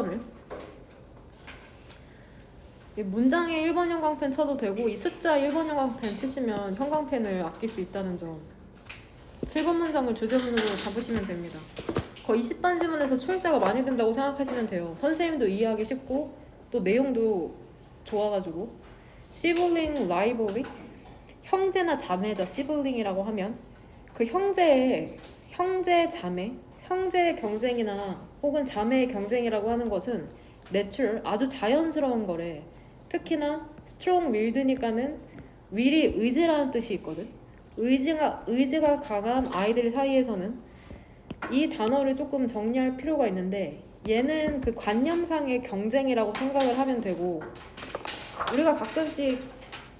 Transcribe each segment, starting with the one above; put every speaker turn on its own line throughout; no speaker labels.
1번을. 이 문장에 1번 형광펜 쳐도 되고 이 숫자 1번 형광펜 치시면 형광펜을 아낄 수 있다는 점. 7번 문장을 주제문으로 잡으시면 됩니다. 거의 20번 지문에서 출제가 많이 된다고 생각하시면 돼요. 선생님도 이해하기 쉽고 또 내용도 좋아가지고. sibling rivalry, 형제나 자매죠. sibling이라고 하면 그 형제의 자매, 형제의 경쟁이나 혹은 자매의 경쟁이라고 하는 것은 natural, 아주 자연스러운 거래. 특히나 strong willed니까는 will이 의지라는 뜻이 있거든. 의지가 강한 아이들 사이에서는 이 단어를 조금 정리할 필요가 있는데, 얘는 그 관념상의 경쟁이라고 생각을 하면 되고, 우리가 가끔씩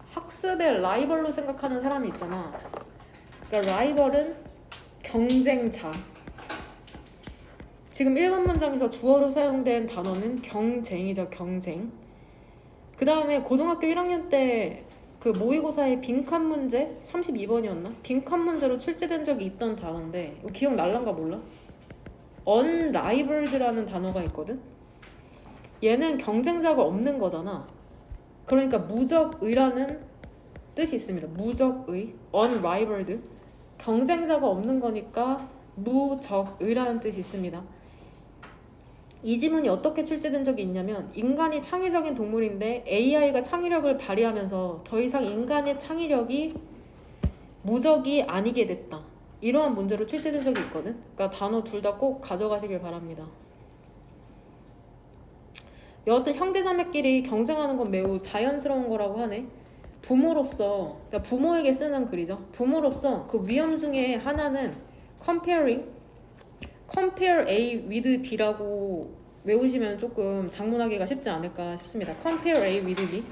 학습의 라이벌로 생각하는 사람이 있잖아. 그러니까 라이벌은 경쟁자. 지금 1번 문장에서 주어로 사용된 단어는 경쟁이죠. 경쟁. 그 다음에 고등학교 1학년 때 그 모의고사의 빈칸 문제 32번이었나? 빈칸 문제로 출제된 적이 있던 단어인데 이거 기억날란가 몰라? unrivaled라는 단어가 있거든? 얘는 경쟁자가 없는 거잖아. 그러니까 무적의라는 뜻이 있습니다. 무적의, unrivaled. 경쟁자가 없는 거니까 무적의라는 뜻이 있습니다. 이 지문이 어떻게 출제된 적이 있냐면, 인간이 창의적인 동물인데 AI가 창의력을 발휘하면서 더 이상 인간의 창의력이 무적이 아니게 됐다. 이러한 문제로 출제된 적이 있거든. 그러니까 단어 둘 다 꼭 가져가시길 바랍니다. 여하튼 형제자매끼리 경쟁하는 건 매우 자연스러운 거라고 하네. 부모로서, 그러니까 부모에게 쓰는 글이죠. 부모로서 그 위험 중에 하나는 compare A with B라고 외우시면 조금 작문하기가 쉽지 않을까 싶습니다. compare A with B.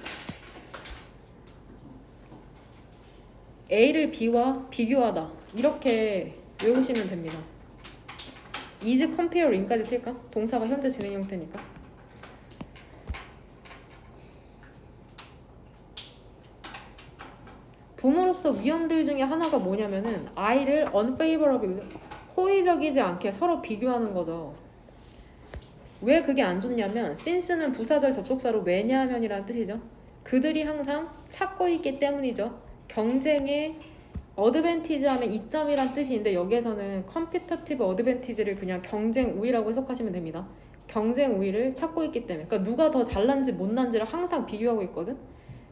A를 B와 비교하다. 이렇게 외우시면 됩니다. is comparing까지 칠까? 동사가 현재 진행 형태니까. 부모로서 위험들 중에 하나가 뭐냐면은 아이를 unfavorable, 호의적이지 않게 서로 비교하는 거죠. 왜 그게 안 좋냐면 since는 부사절 접속사로 왜냐하면이라는 뜻이죠. 그들이 항상 찾고 있기 때문이죠. 경쟁의 어드밴티지 하면 이점이란 뜻인데 여기에서는 컴피터티브 어드밴티지를 그냥 경쟁 우위라고 해석하시면 됩니다. 경쟁 우위를 찾고 있기 때문에, 그러니까 누가 더 잘난지 못난지를 항상 비교하고 있거든.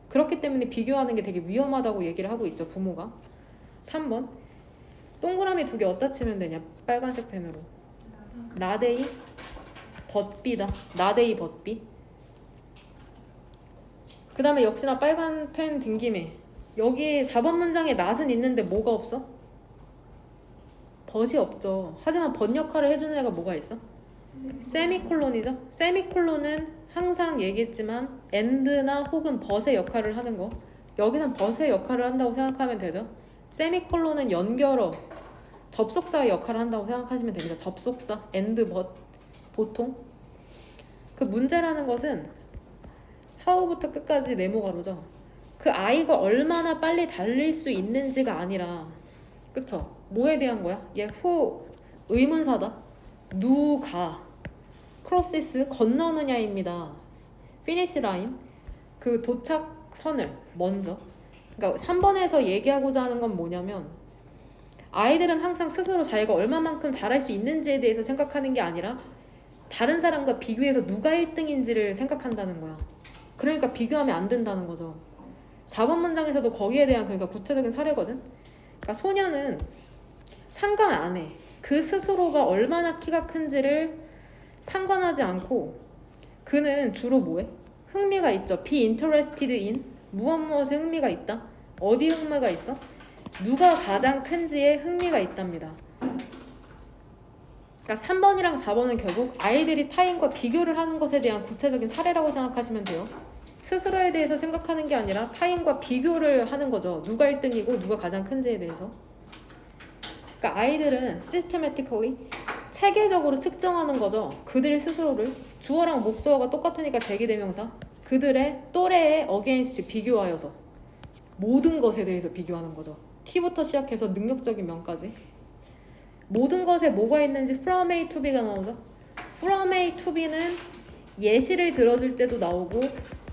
그렇기 때문에 비교하는 게 되게 위험하다고 얘기를 하고 있죠, 부모가. 3번. 동그라미 2개 어디다 치면 되냐? 빨간색 펜으로. 나데이 벗비다. 나데이 벗비. 그 다음에 역시나 빨간 펜 든 김에 여기 4번 문장에 낫은 있는데 뭐가 없어? 벗이 없죠. 하지만 벗 역할을 해주는 애가 뭐가 있어? 세미콜론이죠. 세미콜론은 항상 얘기했지만 and나 혹은 벗의 역할을 하는 거. 여기선 벗의 역할을 한다고 생각하면 되죠. 세미콜론은 연결어, 접속사의 역할을 한다고 생각하시면 됩니다. 접속사, and, but, 보통. 그 문제라는 것은 how부터 끝까지 네모가로죠. 그 아이가 얼마나 빨리 달릴 수 있는지가 아니라, 그쵸? 뭐에 대한 거야? 얘 who, 의문사다. 누가, 크로시스, 건너느냐입니다. 피니시 라인, 그 도착선을 먼저. 그러니까 3번에서 얘기하고자 하는 건 뭐냐면, 아이들은 항상 스스로 자기가 얼마만큼 잘할 수 있는지에 대해서 생각하는 게 아니라 다른 사람과 비교해서 누가 1등인지를 생각한다는 거야. 그러니까 비교하면 안 된다는 거죠. 4번 문장에서도 거기에 대한 그러니까 구체적인 사례거든. 그러니까 소녀는 상관 안 해. 그 스스로가 얼마나 키가 큰지를 상관하지 않고 그는 주로 뭐해? 흥미가 있죠. be interested in, 무엇에 흥미가 있다? 어디 흥미가 있어? 누가 가장 큰지에 흥미가 있답니다. 그러니까 3번이랑 4번은 결국 아이들이 타인과 비교를 하는 것에 대한 구체적인 사례라고 생각하시면 돼요. 스스로에 대해서 생각하는 게 아니라 타인과 비교를 하는 거죠. 누가 1등이고 누가 가장 큰지에 대해서. 그러니까 아이들은 systematically, 체계적으로 측정하는 거죠. 그들 스스로를. 주어랑 목적어가 똑같으니까 제기대명사. 그들의 또래에 against, 비교하여서. 모든 것에 대해서 비교하는 거죠. T부터 시작해서 능력적인 면까지. 모든 것에 뭐가 있는지 from A to B가 나오죠. from A to B는 예시를 들어줄 때도 나오고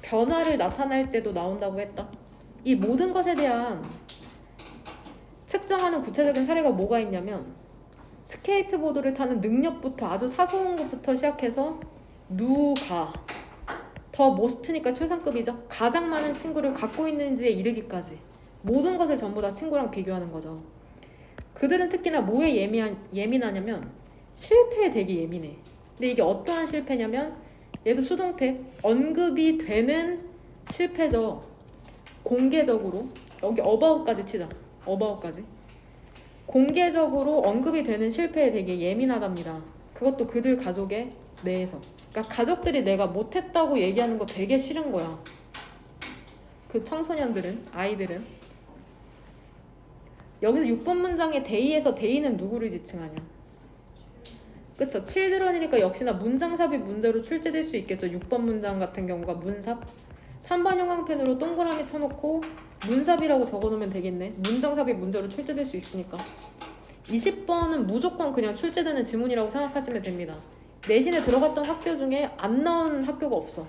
변화를 나타낼 때도 나온다고 했다. 이 모든 것에 대한 측정하는 구체적인 사례가 뭐가 있냐면 스케이트보드를 타는 능력부터 아주 사소한 것부터 시작해서 누가 더 모스트니까 최상급이죠. 가장 많은 친구를 갖고 있는지에 이르기까지 모든 것을 전부 다 친구랑 비교하는 거죠. 그들은 특히나 뭐에 예민하냐면 실패에 되게 예민해. 근데 이게 어떠한 실패냐면 얘도 수동태 언급이 되는 실패죠. 공개적으로 여기 어바웃까지 치자. 어바웃까지 공개적으로 언급이 되는 실패에 되게 예민하답니다. 그것도 그들 가족의 내에서. 그러니까 가족들이 내가 못했다고 얘기하는 거 되게 싫은 거야. 그 청소년들은, 아이들은. 여기서 6번 문장의 데이에서 데이는 누구를 지칭하냐? 그쵸? children이니까 역시나 문장삽이 문제로 출제될 수 있겠죠. 6번 문장 같은 경우가 문삽. 3번 형광펜으로 동그라미 쳐놓고 문삽이라고 적어놓으면 되겠네. 문장삽이 문제로 출제될 수 있으니까. 20번은 무조건 그냥 출제되는 지문이라고 생각하시면 됩니다. 내신에 들어갔던 학교 중에 안 나온 학교가 없어.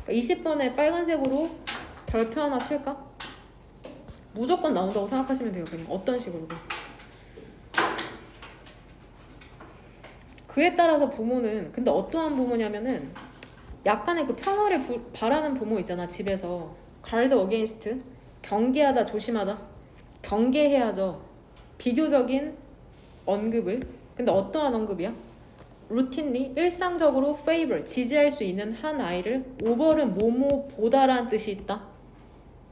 그러니까 20번에 빨간색으로 별표 하나 칠까? 무조건 나온다고 생각하시면 돼요. 그냥 어떤 식으로든. 그에 따라서 부모는 근데 어떠한 부모냐면은 약간의 그 평화를 바라는 부모 있잖아. 집에서 guard against 경계하다 조심하다 경계해야죠. 비교적인 언급을. 근데 어떠한 언급이야? routinely 일상적으로 favor 지지할 수 있는 한 아이를 over은 뭐뭐보다라는 뜻이 있다.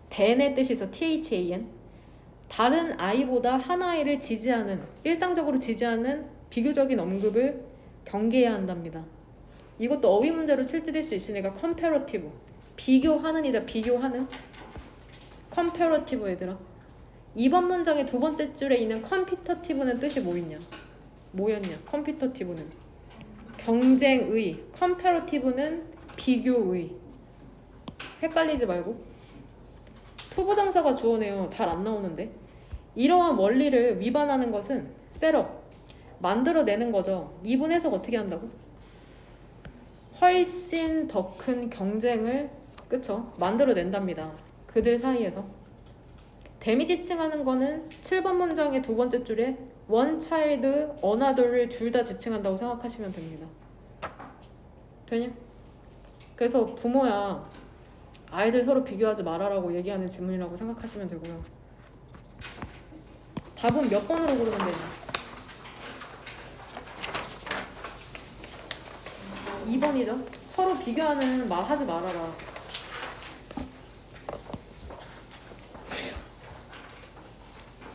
than의 뜻이 있어. than 다른 아이보다 한 아이를 지지하는 일상적으로 지지하는 비교적인 언급을 경계해야 한답니다. 이것도 어휘 문제로 출제될 수 있으니까 comparative 비교하는이다. 비교하는 comparative 얘들아. 2번 문장의 두 번째 줄에 있는 competitive는 뜻이 뭐였냐? competitive는 경쟁의, comparative는 비교의. 헷갈리지 말고. 투부정사가 주어네요. 잘 안 나오는데. 이러한 원리를 위반하는 것은 셋업, 만들어내는 거죠. 미분 해석 어떻게 한다고? 훨씬 더 큰 경쟁을 그쵸? 만들어낸답니다. 그들 사이에서. 데미지 지칭하는 거는 7번 문장의 두 번째 줄에 one child, another를 둘 다 지칭한다고 생각하시면 됩니다. 되냐? 그래서 부모야 아이들 서로 비교하지 말아라고 얘기하는 질문이라고 생각하시면 되고요. 답은 몇 번으로 고르면 되냐? 2번이죠. 서로 비교하는 말 하지 말아라.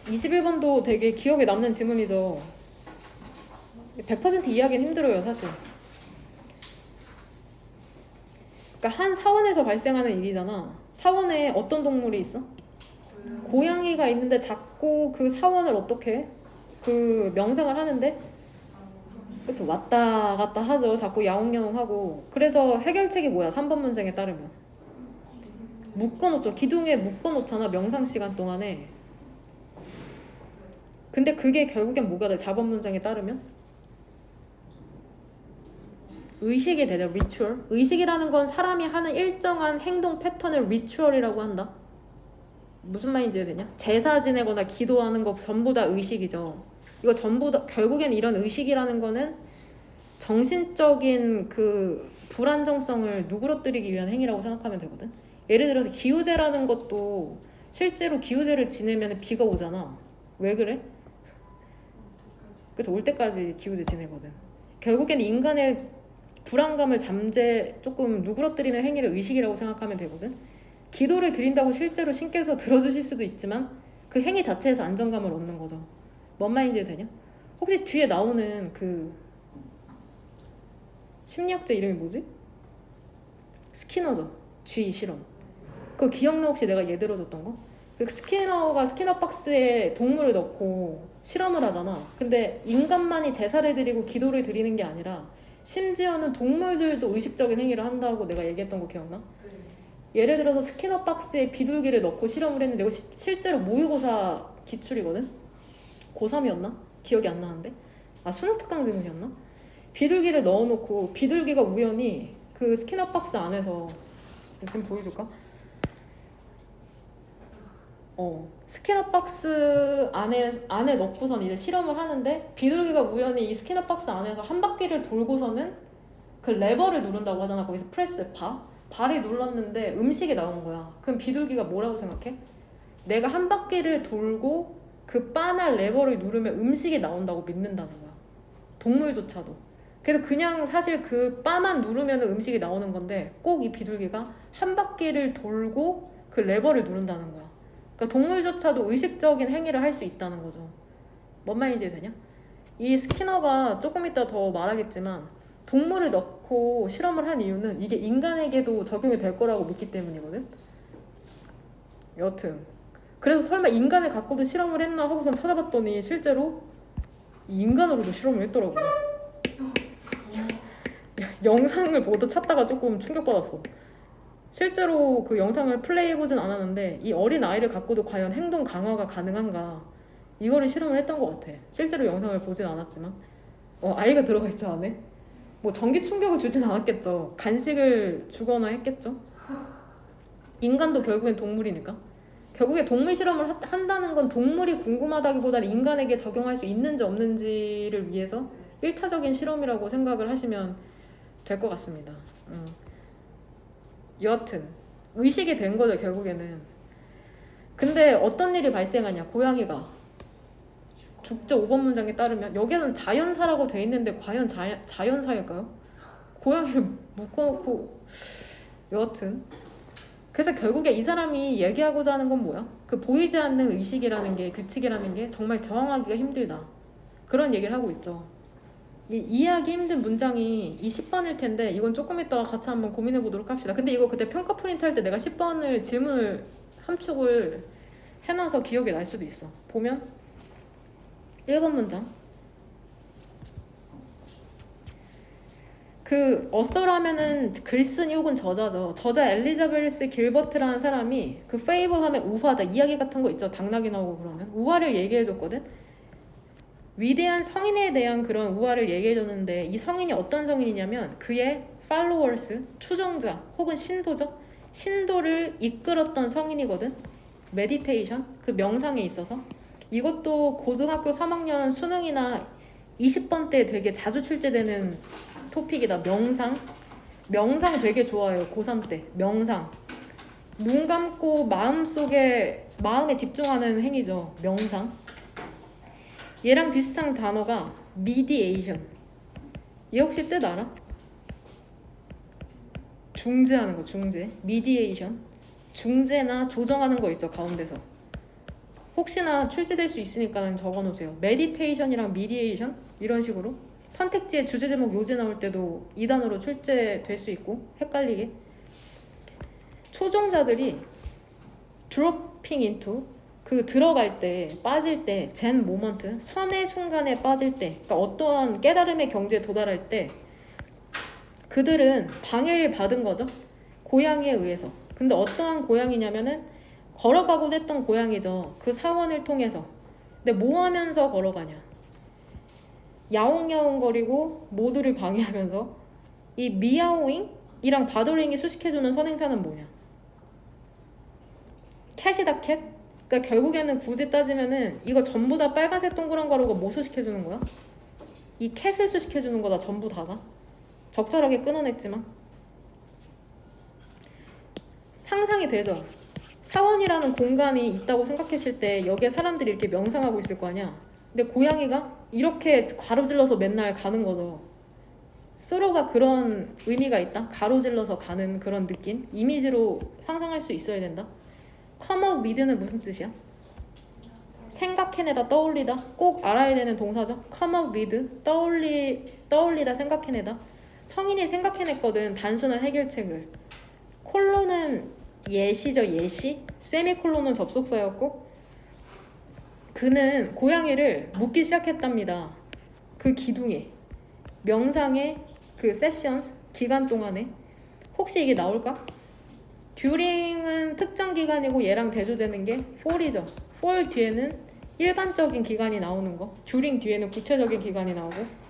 (21번도) 되게 기억에 남는 지문이죠. 100% 이해하기는 힘들어요 사실. 그러니까 한 사원에서 발생하는 일이잖아. 사원에 어떤 동물이 있어? 고양이가 있는데 자꾸 그 사원을 어떻게 해? 그 명상을 하는데 그쵸 왔다 갔다 하죠. 자꾸 야옹야옹하고. 그래서 해결책이 뭐야? 3번 문장에 따르면 묶어놓죠. 기둥에 묶어놓잖아 명상 시간 동안에. 근데 그게 결국엔 뭐가 돼? 4번 문장에 따르면 의식이 되죠. 리추얼. 의식이라는 건 사람이 하는 일정한 행동 패턴을 리추얼이라고 한다. 무슨 말인지 이해되냐? 제사 지내거나 기도하는 거 전부 다 의식이죠. 이거 전부 다 결국엔 이런 의식이라는 거는 정신적인 그 불안정성을 누그러뜨리기 위한 행위라고 생각하면 되거든. 예를 들어서 기우제라는 것도 실제로 기우제를 지내면 비가 오잖아. 왜 그래? 그래서 올 때까지 기우제 지내거든. 결국엔 인간의 불안감을 조금 누그러뜨리는 행위를 의식이라고 생각하면 되거든. 기도를 드린다고 실제로 신께서 들어주실 수도 있지만 그 행위 자체에서 안정감을 얻는 거죠. 뭔 말인지 되냐? 혹시 뒤에 나오는 그 심리학자 이름이 뭐지? 스키너죠. G 실험. 그거 기억나? 혹시 내가 얘 들어줬던 거? 그 스키너가 스키너 박스에 동물을 넣고 실험을 하잖아. 근데 인간만이 제사를 드리고 기도를 드리는 게 아니라 심지어는 동물들도 의식적인 행위를 한다고 내가 얘기했던 거 기억나? 예를 들어서 스키너 박스에 비둘기를 넣고 실험을 했는데 이거 실제로 모의고사 기출이거든? 고3이었나? 기억이 안 나는데? 아 수능 특강 질문이었나? 비둘기를 넣어놓고 비둘기가 우연히 그 스키너 박스 안에서 지금 보여줄까? 스캐너 박스 안에 넣고선 이제 실험을 하는데 비둘기가 우연히 이 스캐너 박스 안에서 한 바퀴를 돌고서는 그 레버를 누른다고 하잖아. 거기서 프레스 발이 눌렀는데 음식이 나온 거야. 그럼 비둘기가 뭐라고 생각해? 내가 한 바퀴를 돌고 그 바나 레버를 누르면 음식이 나온다고 믿는다는 거야. 동물조차도. 그래서 그냥 사실 그 바만 누르면 음식이 나오는 건데 꼭 이 비둘기가 한 바퀴를 돌고 그 레버를 누른다는 거야. 그러니까 동물조차도 의식적인 행위를 할 수 있다는 거죠. 뭔 말인지 되냐? 이 스키너가 조금 이따 더 말하겠지만 동물을 넣고 실험을 한 이유는 이게 인간에게도 적용이 될 거라고 믿기 때문이거든. 여튼 그래서 설마 인간을 갖고도 실험을 했나 하고선 찾아봤더니 실제로 인간으로도 실험을 했더라고. 영상을 보도 찾다가 조금 충격받았어. 실제로 그 영상을 플레이해보진 않았는데 이 어린 아이를 갖고도 과연 행동 강화가 가능한가 이거를 실험을 했던 것 같아. 실제로 영상을 보진 않았지만 아이가 들어가 있지 않네? 뭐 전기 충격을 주진 않았겠죠. 간식을 주거나 했겠죠. 인간도 결국엔 동물이니까. 결국에 동물 실험을 한다는 건 동물이 궁금하다기보다는 인간에게 적용할 수 있는지 없는지를 위해서 1차적인 실험이라고 생각을 하시면 될 것 같습니다. 여하튼 의식이 된 거죠 결국에는. 근데 어떤 일이 발생하냐. 고양이가 죽죠. 5번 문장에 따르면 여기는 자연사라고 돼 있는데 과연 자연사일까요? 고양이를 묶어놓고. 여하튼 그래서 결국에 이 사람이 얘기하고자 하는 건 뭐야? 그 보이지 않는 의식이라는 게, 규칙이라는 게 정말 저항하기가 힘들다, 그런 얘기를 하고 있죠. 이해하기 힘든 문장이 이 10번일 텐데 이건 조금 이따가 같이 한번 고민해 보도록 합시다. 근데 이거 그때 평가 프린트 할 때 내가 10번을 질문을 함축을 해놔서 기억이 날 수도 있어. 보면 1번 문장, 그 어서라면은 글쓴이 혹은 저자죠. 저자 엘리자베스 길버트라는 사람이 그 페이블 하면 우화다 이야기 같은 거 있죠. 당나귀 나오고 그러면 우화를 얘기해줬거든. 위대한 성인에 대한 그런 우화를 얘기해줬는데 이 성인이 어떤 성인이냐면 그의 followers, 추종자 혹은 신도죠. 신도를 이끌었던 성인이거든. 메디테이션, 그 명상에 있어서. 이것도 고등학교 3학년 수능이나 20번 때 되게 자주 출제되는 토픽이다. 명상 되게 좋아요. 고3 때 명상. 눈 감고 마음에 집중하는 행위죠. 명상. 얘랑 비슷한 단어가 mediation. 얘 혹시 뜻 알아? 중재하는 거. 중재. mediation. 중재나 조정하는 거 있죠. 가운데서. 혹시나 출제될 수 있으니까 적어놓으세요. meditation이랑 mediation 이런 식으로. 선택지에 주제 제목 요제 나올 때도 이 단어로 출제될 수 있고 헷갈리게. 초종자들이 dropping into, 그 들어갈 때, 빠질 때, 젠 모먼트, 선의 순간에 빠질 때, 그러니까 어떠한 깨달음의 경지에 도달할 때 그들은 방해를 받은 거죠. 고양이에 의해서. 근데 어떠한 고양이냐면은 걸어가곤 했던 고양이죠. 그 사원을 통해서. 근데 뭐 하면서 걸어가냐. 야옹야옹거리고 모두를 방해하면서. 이 미아오잉이랑 바더링이 수식해주는 선행사는 뭐냐. 캣이다 캣. 그러니까 결국에는 굳이 따지면은 이거 전부 다 빨간색 동그란 가루가 뭐 수식해주는 거야? 이 캣을 수식해주는 거다. 전부 다가. 적절하게 끊어냈지만 상상이 되죠. 사원이라는 공간이 있다고 생각했을 때 여기에 사람들이 이렇게 명상하고 있을 거 아니야. 근데 고양이가 이렇게 가로질러서 맨날 가는 거죠. 스로가 그런 의미가 있다. 가로질러서 가는 그런 느낌, 이미지로 상상할 수 있어야 된다. come up with는 무슨 뜻이야? 생각해내다, 떠올리다. 꼭 알아야 되는 동사죠. come up with, 떠올리다, 생각해내다. 성인이 생각해냈거든. 단순한 해결책을. 콜론은 예시죠. 예시. 세미콜론은 접속사였고 그는 고양이를 묶기 시작했답니다. 그 기둥에. 명상의 그 세션스 기간 동안에. 혹시 이게 나올까? 듀링은 특정 기간이고 얘랑 대조되는 게 fall이죠. fall 뒤에는 일반적인 기간이 나오는 거. 듀링 뒤에는 구체적인 기간이 나오고.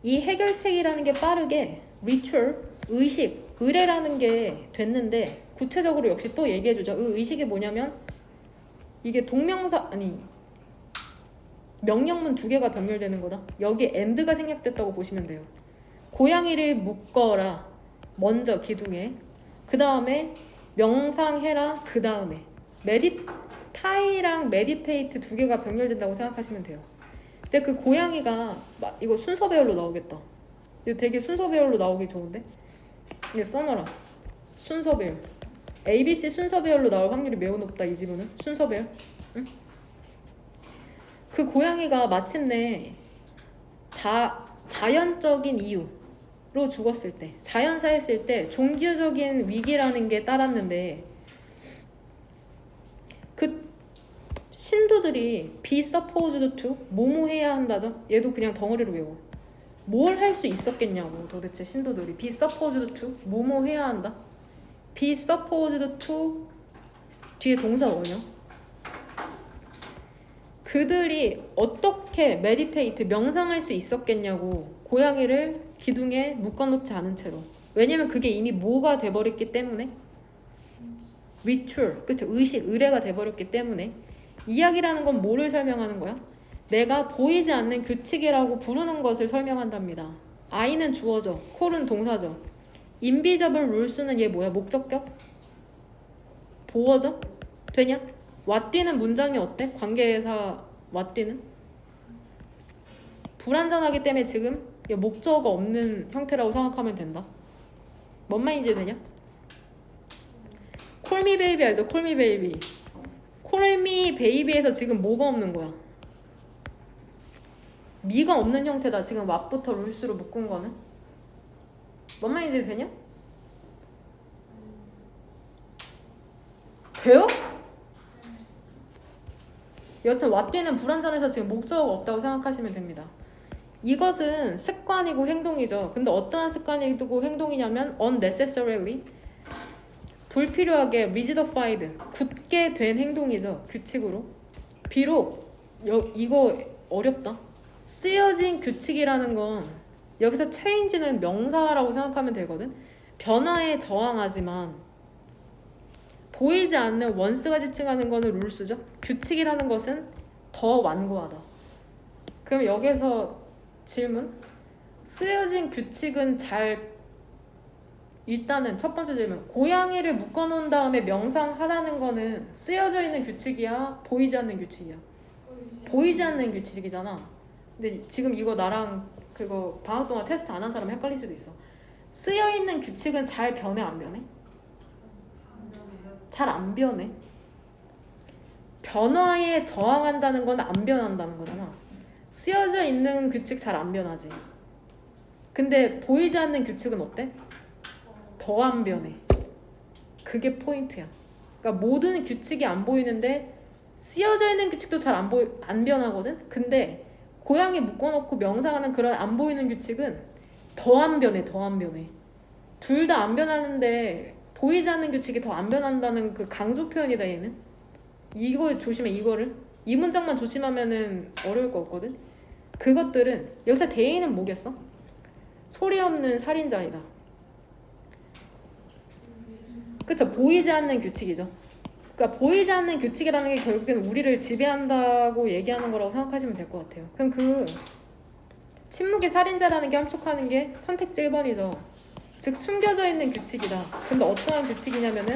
이 해결책이라는 게 빠르게 ritual, 의식, 의례라는 게 됐는데 구체적으로 역시 또 얘기해주죠. 의식이 뭐냐면 이게 동명사 아니 명령문 두 개가 병렬되는 거다. 여기 and가 생략됐다고 보시면 돼요. 고양이를 묶어라. 먼저 기둥에. 그 다음에 명상해라. 그 다음에 타이랑 메디테이트 두 개가 병렬된다고 생각하시면 돼요. 근데 그 고양이가 이거 순서 배열로 나오겠다. 이거 되게 순서 배열로 나오기 좋은데? 이거 써놔라. 순서 배열. ABC 순서 배열로 나올 확률이 매우 높다. 이 지문은 순서 배열. 응? 그 고양이가 마침내 자연적인 이유로 죽었을 때, 자연사했을 때 종교적인 위기라는 게 따랐는데 그 신도들이 be supposed to 뭐뭐 해야 한다죠? 얘도 그냥 덩어리로 외워. 뭘 할 수 있었겠냐고. 도대체 신도들이 be supposed to 뭐뭐 해야 한다. be supposed to 뒤에 동사 원형. 그들이 어떻게 meditate 명상할 수 있었겠냐고. 고양이를 기둥에 묶어놓지 않은 채로. 왜냐면 그게 이미 뭐가 돼버렸기 때문에. ritual, 그쵸? 의식, 의례가 돼버렸기 때문에. 이야기라는 건 뭐를 설명하는 거야? 내가 보이지 않는 규칙이라고 부르는 것을 설명한답니다. I는 주어죠. 콜은 동사죠. invisible rules는 얘 뭐야? 목적격? 보어죠? 되냐? 왓뒤는 문장이 어때? 관계대사 왓뒤는? 불완전하기 때문에 지금 목적어가 없는 형태라고 생각하면 된다. 뭔 말인지 되냐? Call me baby 알죠? Call me baby. Call me baby에서 지금 뭐가 없는 거야? 미가 없는 형태다. 지금 what부터 rules로 묶은 거는. 뭔 말인지 되냐? 돼요? 여튼 왓뒤는 불완전해서 지금 목적어가 없다고 생각하시면 됩니다. 이것은 습관이고 행동이죠. 근데 어떠한 습관이고 행동이냐면 unnecessarily 불필요하게 rigidified 굳게 된 행동이죠. 규칙으로. 비록 이거 어렵다. 쓰여진 규칙이라는 건 여기서 change는 명사라고 생각하면 되거든. 변화에 저항하지만 보이지 않는 원스가 지칭하는 거는 룰스죠. 규칙이라는 것은 더 완고하다. 그럼 여기서 질문. 쓰여진 규칙은 일단은 첫 번째 질문. 고양이를 묶어놓은 다음에 명상하라는 거는 쓰여져 있는 규칙이야? 보이지 않는 규칙이야? 보이지 않는 규칙이잖아. 근데 지금 이거 나랑 그거 방학 동안 테스트 안 한 사람 헷갈릴 수도 있어. 쓰여있는 규칙은 잘 변해 안 변해? 잘 안 변해. 변화에 저항한다는 건 안 변한다는 거잖아. 쓰여져 있는 규칙 잘 안 변하지. 근데 보이지 않는 규칙은 어때? 더 안 변해. 그게 포인트야. 그러니까 모든 규칙이 안 보이는데 쓰여져 있는 규칙도 잘 안 변하거든? 근데 고양이 묶어놓고 명상하는 그런 안 보이는 규칙은 더 안 변해. 더 안 변해. 둘 다 안 변하는데 보이지 않는 규칙이 더 안 변한다는 그 강조 표현이다 얘는. 이거 조심해. 이거를 이 문장만 조심하면은 어려울 거 없거든. 그것들은 여기서 대인은 뭐겠어? 소리 없는 살인자이다. 그쵸? 보이지 않는 규칙이죠. 그러니까 보이지 않는 규칙이라는 게 결국엔 우리를 지배한다고 얘기하는 거라고 생각하시면 될 것 같아요. 그럼 그 침묵의 살인자라는 게 함축하는 게 선택지 1번이죠. 즉 숨겨져 있는 규칙이다. 근데 어떠한 규칙이냐면은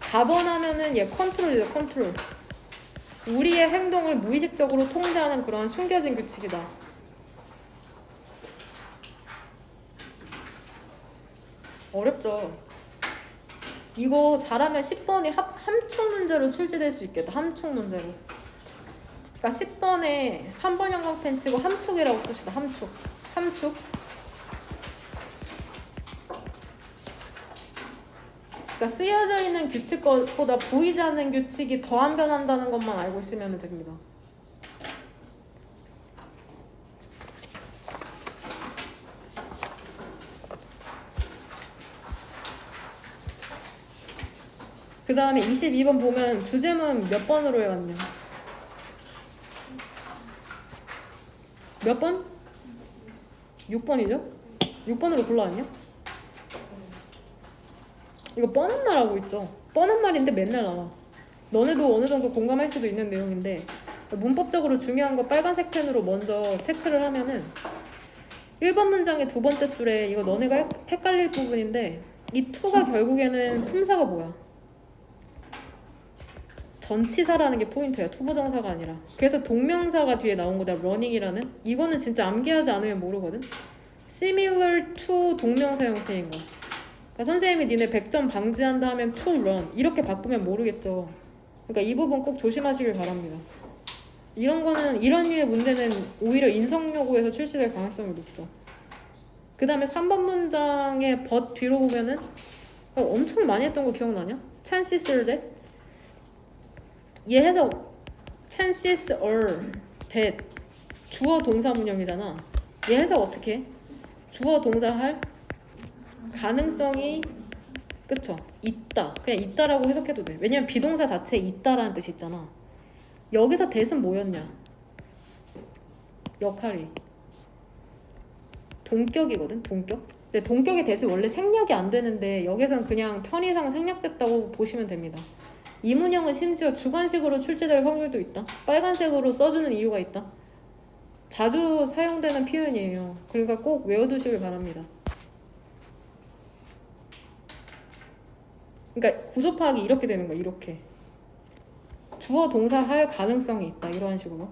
4번 하면은 컨트롤이죠. 컨트롤. 우리의 행동을 무의식적으로 통제하는 그런 숨겨진 규칙이다. 어렵죠. 이거 잘하면 10번이 함축 문제로 출제될 수 있겠다. 함축 문제로. 그러니까 10번에 3번 형광펜 치고 함축이라고 씁시다. 함축. 함축. 그러니까 쓰여져 있는 규칙보다 보이지 않는 규칙이 더 안 변한다는 것만 알고 있으면 됩니다. 그 다음에 22번 보면 주제문 몇 번으로 해왔냐? 몇 번? 6번이죠? 6번으로 골라왔냐? 이거 뻔한 말하고 있죠. 뻔한 말인데 맨날 나와. 너네도 어느 정도 공감할 수도 있는 내용인데 문법적으로 중요한 거 빨간색 펜으로 먼저 체크를 하면은 1번 문장의 두 번째 줄에 이거 너네가 헷갈릴 부분인데 이 to가 결국에는 품사가 뭐야? 전치사라는 게 포인트야. 투부정사가 아니라. 그래서 동명사가 뒤에 나온 거다. running이라는. 이거는 진짜 암기하지 않으면 모르거든. similar to 동명사 형태인 거. 그러니까 선생님이 니네 100점 방지한다 하면 to run 이렇게 바꾸면 모르겠죠. 그러니까 이 부분 꼭 조심하시길 바랍니다. 이런 거는 이런 류의 문제는 오히려 인성요구에서 출시될 가능성이 높죠. 그 다음에 3번 문장의 but 뒤로 보면은 엄청 많이 했던 거 기억나냐? chances are that 얘 해석 chances are that 주어 동사 문형이잖아. 얘 해석 어떻게 해? 주어 동사 할 가능성이 그쵸? 있다. 그냥 있다라고 해석해도 돼. 왜냐면 비동사 자체에 있다라는 뜻이 있잖아. 여기서 that은 뭐였냐? 역할이 동격이거든. 동격. 근데 동격의 that이 원래 생략이 안 되는데 여기서는 그냥 편의상 생략됐다고 보시면 됩니다. 이 문형은 심지어 주관식으로 출제될 확률도 있다. 빨간색으로 써주는 이유가 있다. 자주 사용되는 표현이에요. 그러니까 꼭 외워두시길 바랍니다. 그러니까 구조 파악이 이렇게 되는 거야. 이렇게 주어 동사 할 가능성이 있다. 이러한 식으로.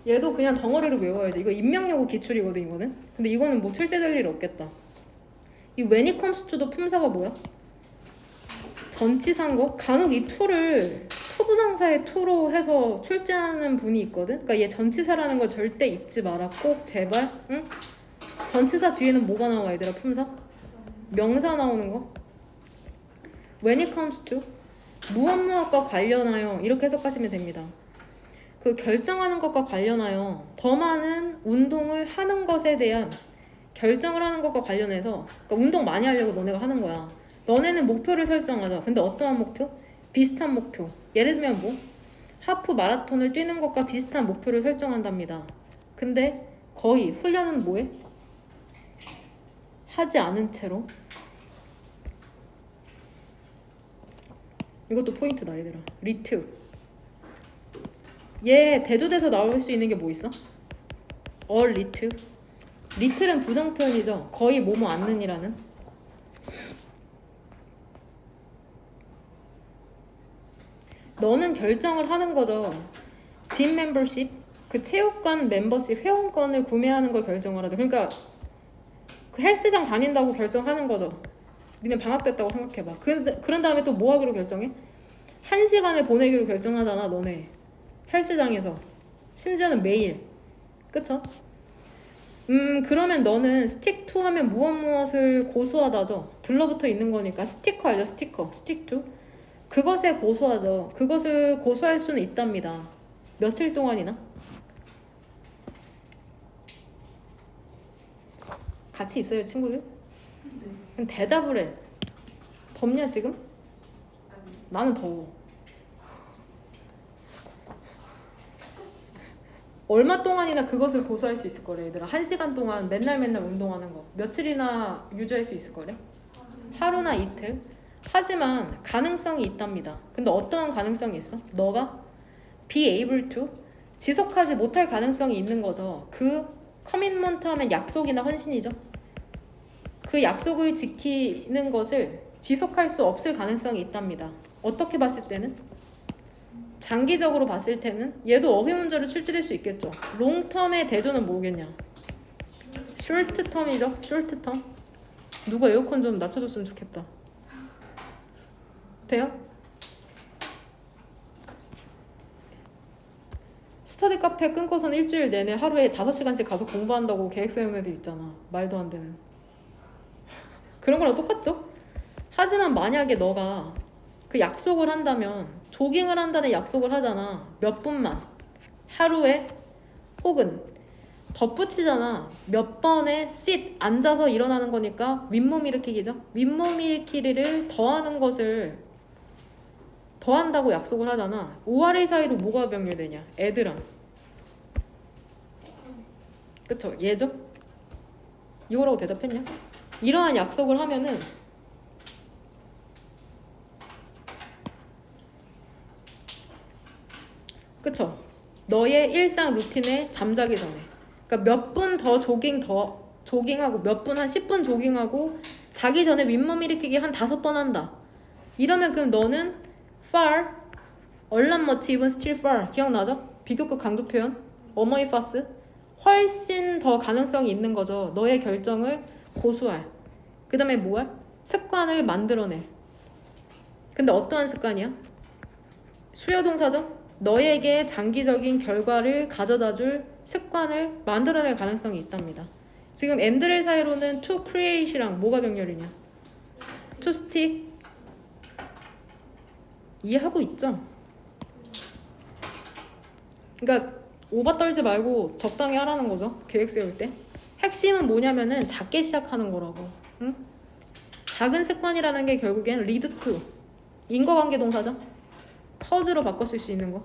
얘도 그냥 덩어리로 외워야지. 이거 인명요구 기출이거든 이거는. 근데 이거는 뭐 출제될 일 없겠다. 이 when it comes to도 품사가 뭐야? 전치사인 거? 간혹 이 to를 투부정사의 to로 해서 출제하는 분이 있거든. 그러니까 얘 전치사라는 거 절대 잊지 마라. 꼭 제발. 응? 전치사 뒤에는 뭐가 나와 얘들아? 품사? 명사 나오는 거. when it comes to 무엇과 관련하여 이렇게 해석하시면 됩니다. 그 결정하는 것과 관련하여 더 많은 운동을 하는 것에 대한 결정을 하는 것과 관련해서 그러니까 운동 많이 하려고 너네가 하는 거야. 너네는 목표를 설정하자. 근데 어떠한 목표? 비슷한 목표. 예를 들면 뭐? 하프 마라톤을 뛰는 것과 비슷한 목표를 설정한답니다. 근데 거의 훈련은 뭐해? 하지 않은 채로. 이것도 포인트다 얘들아. 리트. 얘 대조돼서 나올 수 있는 게 뭐 있어? all 리트. 리틀은 부정표현이죠. 거의 뭐뭐 않는이라는. 너는 결정을 하는 거죠. 짐 멤버십, 그 체육관 멤버십 회원권을 구매하는 걸 결정을 하죠. 그러니까 그 헬스장 다닌다고 결정하는 거죠. 니네 방학됐다고 생각해봐. 그런 다음에 또 뭐 하기로 결정해? 1시간을 보내기로 결정하잖아 너네. 헬스장에서. 심지어는 매일. 그쵸? 그러면 너는 스틱 투 하면 무엇을 고수하다죠. 들러붙어 있는 거니까 스티커 알죠? 스티커. 스틱 투. 그것에 고수하죠. 그것을 고수할 수는 있답니다. 며칠 동안이나? 같이 있어요 친구들? 그럼 대답을 해. 덥냐 지금? 나는 더워. 얼마 동안이나 그것을 고수할 수 있을 거래 얘들아. 1시간 동안 맨날 운동하는 거 며칠이나 유지할 수 있을 거래? 하루나 이틀. 하지만 가능성이 있답니다. 근데 어떠한 가능성이 있어? 너가 be able to 지속하지 못할 가능성이 있는 거죠. 그 커밋먼트 하면 약속이나 헌신이죠. 그 약속을 지키는 것을 지속할 수 없을 가능성이 있답니다. 어떻게 봤을 때는? 장기적으로 봤을 때는 얘도 어휘 문제로 출제될 수 있겠죠. 롱텀의 대조는 모르겠냐. 숄트텀이죠. 숄트텀. 누가 에어컨 좀 낮춰줬으면 좋겠다. 돼요? 스터디 카페 끊고선 일주일 내내 하루에 5시간씩 가서 공부한다고 계획 세우는 애들 있잖아. 말도 안 되는. 그런 거랑 똑같죠? 하지만 만약에 너가 그 약속을 한다면 조깅을 한다는 약속을 하잖아. 몇 분만. 하루에 혹은 덧붙이잖아. 몇 번에 sit 앉아서 일어나는 거니까 윗몸 일으키기죠. 윗몸 일으키기를 더하는 것을 더한다고 약속을 하잖아. ORA 사이로 뭐가 병렬되냐? add랑. 그쵸? 얘죠? 이거라고 대답했냐? 이러한 약속을 하면은 그쵸? 너의 일상 루틴에 잠자기 전에 그러니까 몇 분 더 조깅하고 몇 분 한 10분 조깅하고 자기 전에 윗몸 일으키기 한 5번 한다. 이러면 그럼 너는 far, a lot much, even still far 기억나죠? 비교급 강조 표현 어머니 파스 훨씬 더 가능성이 있는 거죠. 너의 결정을 고수할 그 다음에 뭐할? 습관을 만들어낼. 근데 어떠한 습관이야? 수요동사죠? 너에게 장기적인 결과를 가져다줄 습관을 만들어낼 가능성이 있답니다. 지금 and를 사이로는 to create이랑 뭐가 병렬이냐? to stick 이해하고 있죠? 그러니까 오바 떨지 말고 적당히 하라는 거죠. 계획 세울 때. 핵심은 뭐냐면은 작게 시작하는 거라고. 응? 작은 습관이라는 게 결국엔 lead to 인과관계 동사죠. 퍼즈로 바꿔 쓸 수 있는 거.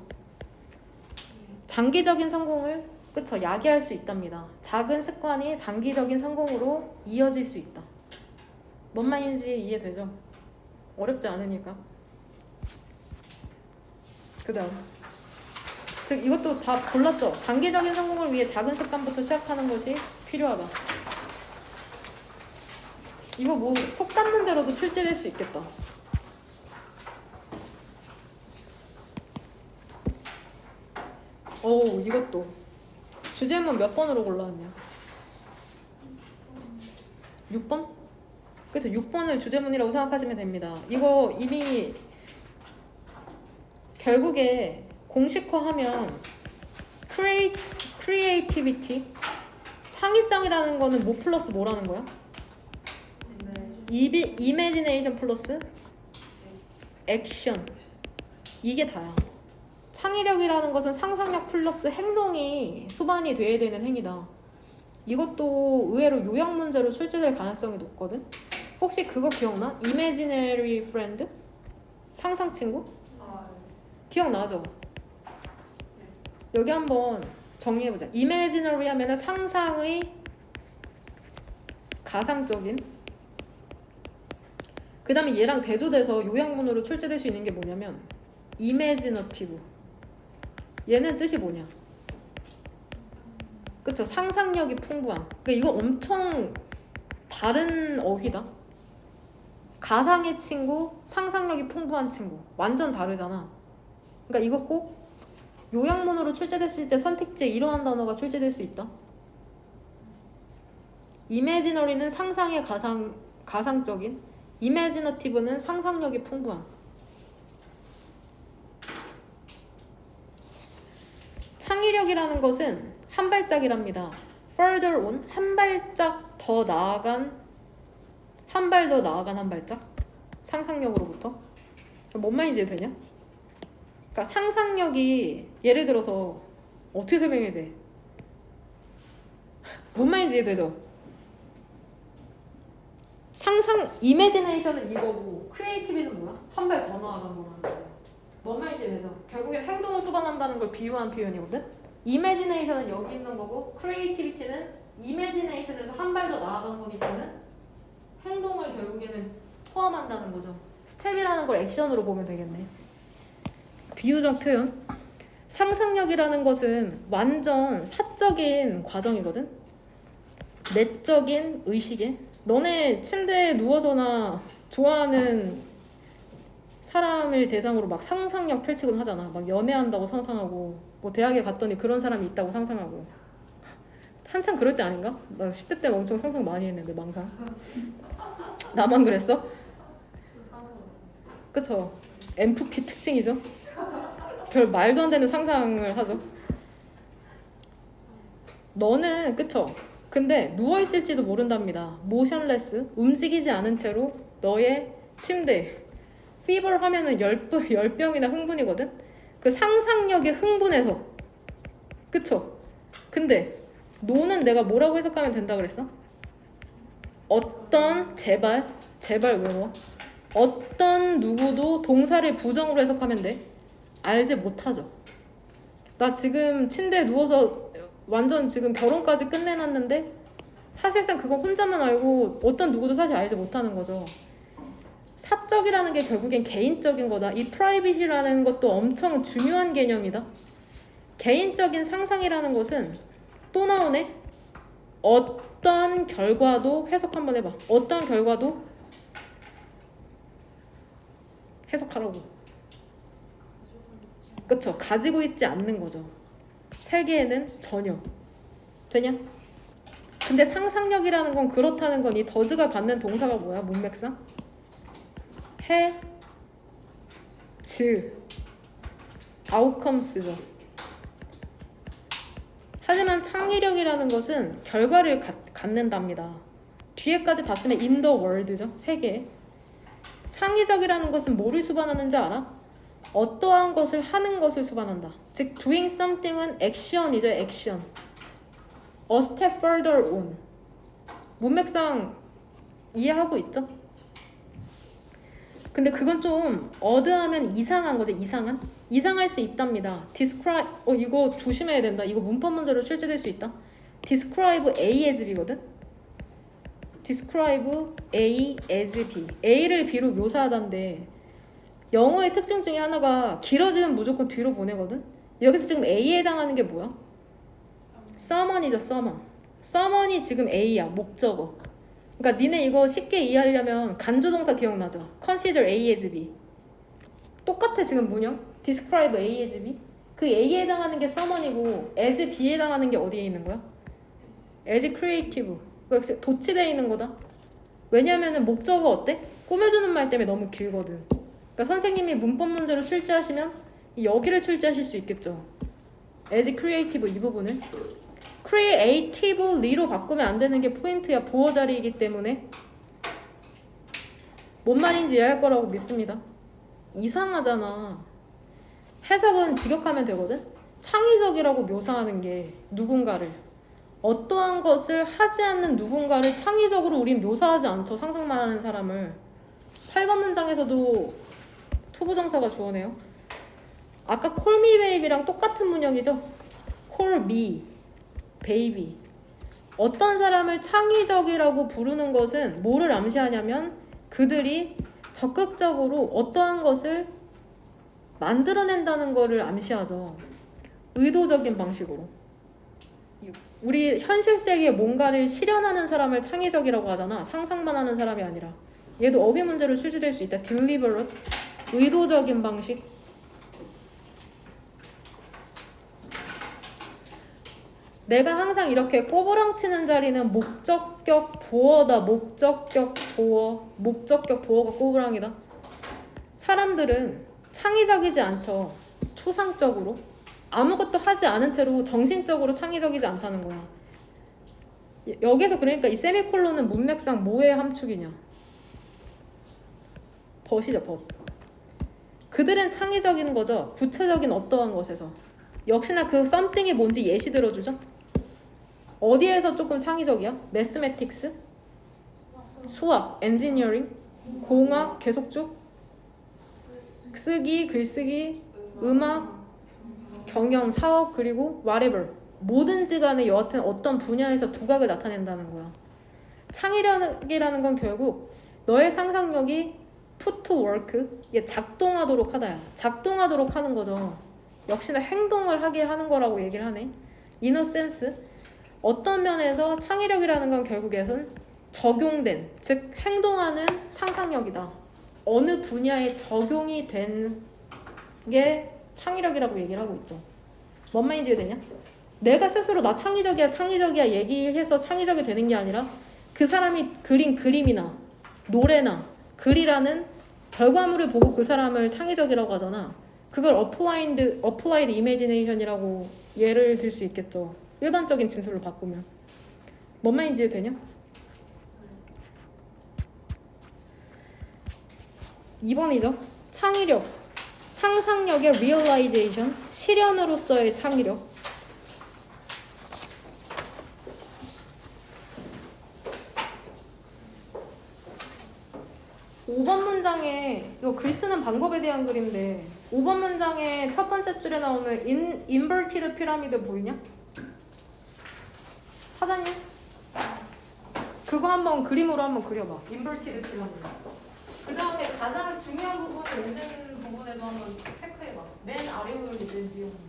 장기적인 성공을 그쵸 야기할 수 있답니다. 작은 습관이 장기적인 성공으로 이어질 수 있다. 뭔 말인지 이해되죠? 어렵지 않으니까. 그 다음 즉 이것도 다 골랐죠? 장기적인 성공을 위해 작은 습관부터 시작하는 것이 필요하다. 이거 뭐 속담 문제로도 출제될 수 있겠다. 오 이것도 주제문 몇 번으로 골라왔냐? 6번? 그래서 6번을 주제문이라고 생각하시면 됩니다. 이거 이미 결국에 공식화하면 creativity 창의성이라는 거는 뭐 플러스 뭐라는 거야? imagination 플러스 action 이게 다야. 창의력이라는 것은 상상력 플러스 행동이 수반이 돼야 되는 행위다. 이것도 의외로 요약 문제로 출제될 가능성이 높거든. 혹시 그거 기억나? Imaginary friend? 상상 친구? 기억나죠? 여기 한번 정리해보자. Imaginary 하면은 상상의 가상적인. 그 다음에 얘랑 대조돼서 요약문으로 출제될 수 있는 게 뭐냐면 imaginative. 얘는 뜻이 뭐냐? 그쵸? 상상력이 풍부한. 그러니까 이거 엄청 다른 어휘다. 가상의 친구, 상상력이 풍부한 친구. 완전 다르잖아. 그러니까 이거 꼭 요약문으로 출제됐을 때 선택지에 이러한 단어가 출제될 수 있다. imaginary는 상상의 가상적인, imaginative는 상상력이 풍부한. 창의력이라는 것은 한 발짝이랍니다. further on, 한 발짝 더 나아간, 한 발 더 나아간 한 발짝? 상상력으로부터? 뭔 말인지 되냐? 그러니까 상상력이 예를 들어서 어떻게 설명해야 돼? 뭔 말인지 되죠? 이매지네이션은 이거고 크리에이티브는 뭐야? 한 발 더 나아간 거라는 거야. 뭔 말인지 되죠? 결국엔 행동을 수반한다는 걸 비유한 표현이거든? 이매지네이션은 여기 있는 거고 크리에이티비티는 이매지네이션에서 한 발 더 나아간 거니까는 행동을 결국에는 포함한다는 거죠. 스텝이라는 걸 액션으로 보면 되겠네. 비유적 표현. 상상력이라는 것은 완전 사적인 과정이거든. 내적인 의식에. 너네 침대에 누워서나 좋아하는 사람을 대상으로 막 상상력 펼치곤 하잖아. 막 연애한다고 상상하고 뭐 대학에 갔더니 그런 사람이 있다고 상상하고. 한참 그럴 때 아닌가? 나 10대 때 엄청 상상 많이 했는데 망상. 나만 그랬어? 그쵸? MFP 특징이죠? 별 말도 안 되는 상상을 하죠. 너는 그쵸? 근데 누워있을지도 모른답니다. 모션레스, 움직이지 않은 채로 너의 침대 피버 하면은 열병이나 흥분이거든? 그 상상력에 흥분해서 그쵸? 근데 노는 내가 뭐라고 해석하면 된다 그랬어? 어떤 제발 외워. 어떤 누구도 동사를 부정으로 해석하면 돼. 알지 못하죠. 나 지금 침대에 누워서 완전 지금 결혼까지 끝내놨는데 사실상 그거 혼자만 알고 어떤 누구도 사실 알지 못하는 거죠. 사적이라는 게 결국엔 개인적인 거다. 이 프라이빗이라는 것도 엄청 중요한 개념이다. 개인적인 상상이라는 것은 또 나오네. 어떤 결과도 해석 한번 해봐. 어떤 결과도 해석하라고. 그쵸? 가지고 있지 않는 거죠. 세계에는 전혀. 되냐? 근데 상상력이라는 건 그렇다는 건 이 더즈가 받는 동사가 뭐야? 문맥상? 해, 즈, 아웃컴스죠. 하지만 창의력이라는 것은 결과를 갖는답니다. 뒤에까지 다 쓰면 in the world죠. 세계에. 창의적이라는 것은 뭐를 수반하는지 알아? 어떠한 것을 하는 것을 수반한다. 즉 doing something은 액션이죠. 액션. A step further on. 문맥상 이해하고 있죠? 근데 그건 좀 어드하면 이상한 거죠. 이상할 수 있답니다. describe 이거 조심해야 된다. 이거 문법 문제로 출제될 수 있다. describe A as B거든. describe A as B. A를 B로 묘사하다인데 영어의 특징 중에 하나가 길어지면 무조건 뒤로 보내거든. 여기서 지금 A에 해당하는 게 뭐야? summon이죠. summon이 지금 A야. 목적어. 그러니까 니네 이거 쉽게 이해하려면 간주동사 기억나죠? consider A as B. 똑같아 지금 문형. describe A as B. 그 A에 해당하는 게 summon이고 as B에 해당하는 게 어디에 있는 거야? as creative. 그러니까 도치되어 있는 거다. 왜냐면은 목적어 어때? 꾸며주는 말 때문에 너무 길거든. 그러니까 선생님이 문법 문제로 출제하시면 여기를 출제하실 수 있겠죠. as creative 이 부분은 creatively로 바꾸면 안 되는 게 포인트야. 보어 자리이기 때문에. 뭔 말인지 이해할 거라고 믿습니다. 이상하잖아. 해석은 직역하면 되거든. 창의적이라고 묘사하는 게 누군가를, 어떠한 것을 하지 않는 누군가를 창의적으로 우린 묘사하지 않죠. 상상만 하는 사람을. 8번 문장에서도 투부정사가 주어네요. 아까 call me baby랑 똑같은 문형이죠. call me baby. 어떤 사람을 창의적이라고 부르는 것은 뭐를 암시하냐면 그들이 적극적으로 어떠한 것을 만들어낸다는 것을 암시하죠. 의도적인 방식으로. 우리 현실 세계에 뭔가를 실현하는 사람을 창의적이라고 하잖아. 상상만 하는 사람이 아니라. 얘도 어휘 문제로 출제될 수 있다. deliberate. 의도적인 방식. 내가 항상 이렇게 꼬부랑 치는 자리는 목적격 보어다. 목적격 보어가 꼬부랑이다. 사람들은 창의적이지 않죠. 추상적으로. 아무것도 하지 않은 채로 정신적으로 창의적이지 않다는 거야. 여기서 그러니까 이 세미콜론은 문맥상 뭐의 함축이냐. 벗이죠. 벗. 그들은 창의적인 거죠. 구체적인 어떠한 것에서. 역시나 그 something이 뭔지 예시 들어주죠. 어디에서 조금 창의적이야? 매스매틱스, 수학, 엔지니어링, 공학, 계속 쭉 쓰기, 글쓰기, 음악, 경영, 사업, 그리고 whatever. 뭐든지 간에 여하튼 어떤 분야에서 두각을 나타낸다는 거야. 창의력이라는 건 결국 너의 상상력이 put to work, 이게 작동하도록 하다야. 작동하도록 하는 거죠. 역시나 행동을 하게 하는 거라고 얘기를 하네. in a sense. 어떤 면에서 창의력이라는 건 결국에는 적용된, 즉 행동하는 상상력이다. 어느 분야에 적용이 된 게 창의력이라고 얘기를 하고 있죠. 뭔 말인지 이해되냐? 내가 스스로 나 창의적이야 얘기해서 창의적이 되는 게 아니라 그 사람이 그린 그림이나 노래나 글이라는 결과물을 보고 그 사람을 창의적이라고 하잖아. 그걸 applied imagination이라고 예를 들 수 있겠죠. 일반적인 진술을 바꾸면. 뭔 말인지 이해되냐? 2번이죠. 창의력. 상상력의 realization. 실현으로서의 창의력. 5번 문장에 이거 글 쓰는 방법에 대한 글인데 5번 문장의 첫 번째 줄에 나오는 인버티드 피라미드 보이냐? 하자님? 그거 한번 그림으로 한번 그려봐. 인버티드 피라미드. 그 다음에 가장 중요한 부분을 있는 부분에도 한번 체크해봐. 맨 아래 부분이 맨 위에 부분.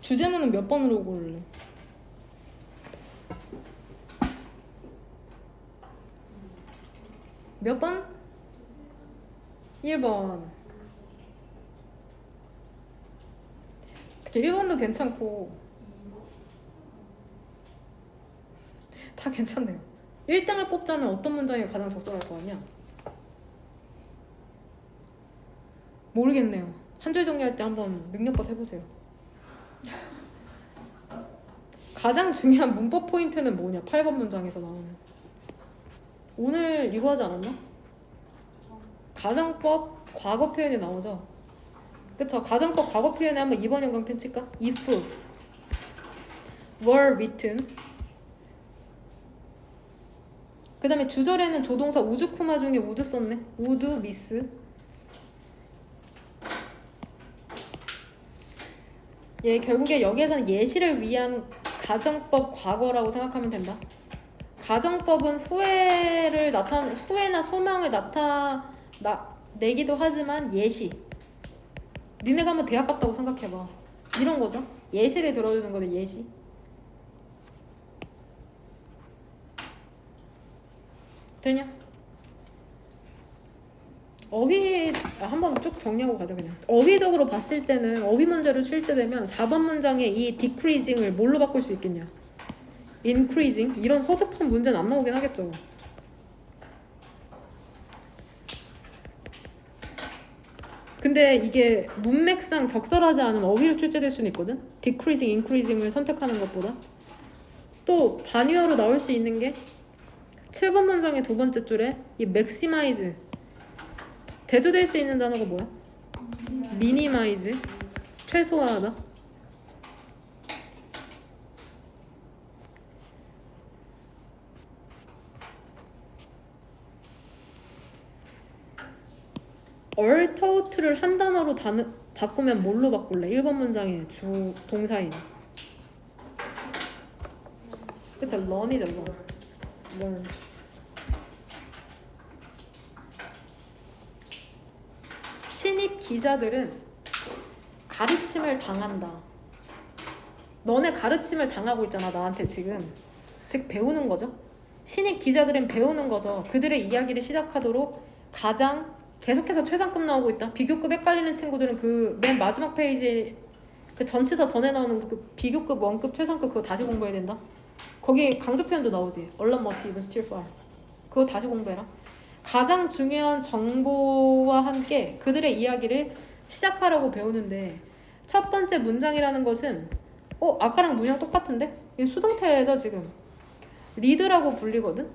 주제문은 몇 번으로 고를래? 몇 번? 1번. 1번도 괜찮고 다 괜찮네요. 1등을 뽑자면 어떤 문장이 가장 적절할 거 아니야? 모르겠네요. 한 줄 정리할 때 한번 능력껏 해보세요. 가장 중요한 문법 포인트는 뭐냐? 8번 문장에서 나오는. 오늘 이거 하지 않았나? 가정법 과거 표현이 나오죠? 그쵸? 가정법 과거 표현에 한번 2번 연강 펜 칠까? If were written. 그 다음에 주절에는 조동사 우주쿠마 중에 우드 썼네. would miss. 예, 결국에 여기에서는 예시를 위한 가정법 과거라고 생각하면 된다. 가정법은 후회나 소망을 나타내기도 하지만 예시. 니네가 한번 대학 갔다고 생각해봐. 이런 거죠. 예시를 들어주는 거는 예시. 되냐? 어휘 한번 쭉 정리하고 가자 그냥. 어휘적으로 봤을 때는 어휘 문제로 출제되면 4번 문장에 이 decreasing을 뭘로 바꿀 수 있겠냐? increasing? 이런 허접한 문제는 안 나오긴 하겠죠. 근데 이게 문맥상 적절하지 않은 어휘로 출제될 수는 있거든? decreasing, increasing을 선택하는 것보다. 또 반유어로 나올 수 있는 게 7번 문장의 두 번째 줄에 이 maximize 대조될 수 있는 단어가 뭐야? minimize 최소화하다. altout를 한 단어로 바꾸면 뭘로 바꿀래? 1번 문장의 주 동사인. 그쵸? learn이죠. learn. 신입 기자들은 가르침을 당한다. 너네 가르침을 당하고 있잖아, 나한테 지금. 즉 배우는 거죠. 신입 기자들은 배우는 거죠. 그들의 이야기를 시작하도록 가장 계속해서 최상급 나오고 있다. 비교급 헷갈리는 친구들은 그 맨 마지막 페이지 그 전치사 전에 나오는 그 비교급, 원급, 최상급 그거 다시 공부해야 된다. 거기 강조 표현도 나오지. All much, even still far. 그거 다시 공부해라. 가장 중요한 정보와 함께 그들의 이야기를 시작하라고 배우는데 첫 번째 문장이라는 것은 아까랑 문장 똑같은데? 이게 수동태죠 지금. 리드라고 불리거든?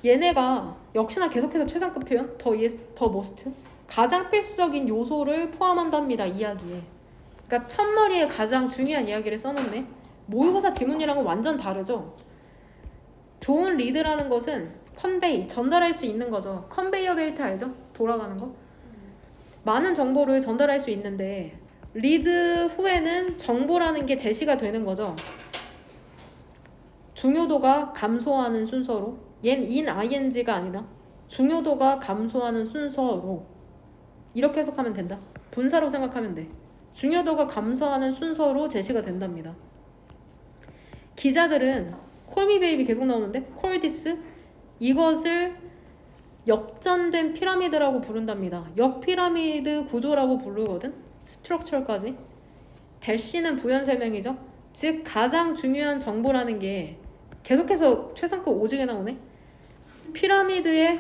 얘네가 역시나 계속해서 최상급 표현 더 most 가장 필수적인 요소를 포함한답니다. 이야기에. 그러니까 첫머리에 가장 중요한 이야기를 써놓네. 모의고사 지문이랑은 완전 다르죠. 좋은 리드라는 것은 컨베이, 전달할 수 있는 거죠. 컨베이어 벨트 알죠? 돌아가는 거. 많은 정보를 전달할 수 있는데 리드 후에는 정보라는 게 제시가 되는 거죠. 중요도가 감소하는 순서로. 얜 in ing가 아니다. 중요도가 감소하는 순서로. 이렇게 해석하면 된다. 분사로 생각하면 돼. 중요도가 감소하는 순서로 제시가 된답니다. 기자들은 Call me baby 계속 나오는데 Call this 이것을 역전된 피라미드라고 부른답니다. 역피라미드 구조라고 부르거든. 스트럭처까지. 대시는 부연 설명이죠. 즉 가장 중요한 정보라는 게 계속해서 최상급 오지게 나오네. 피라미드의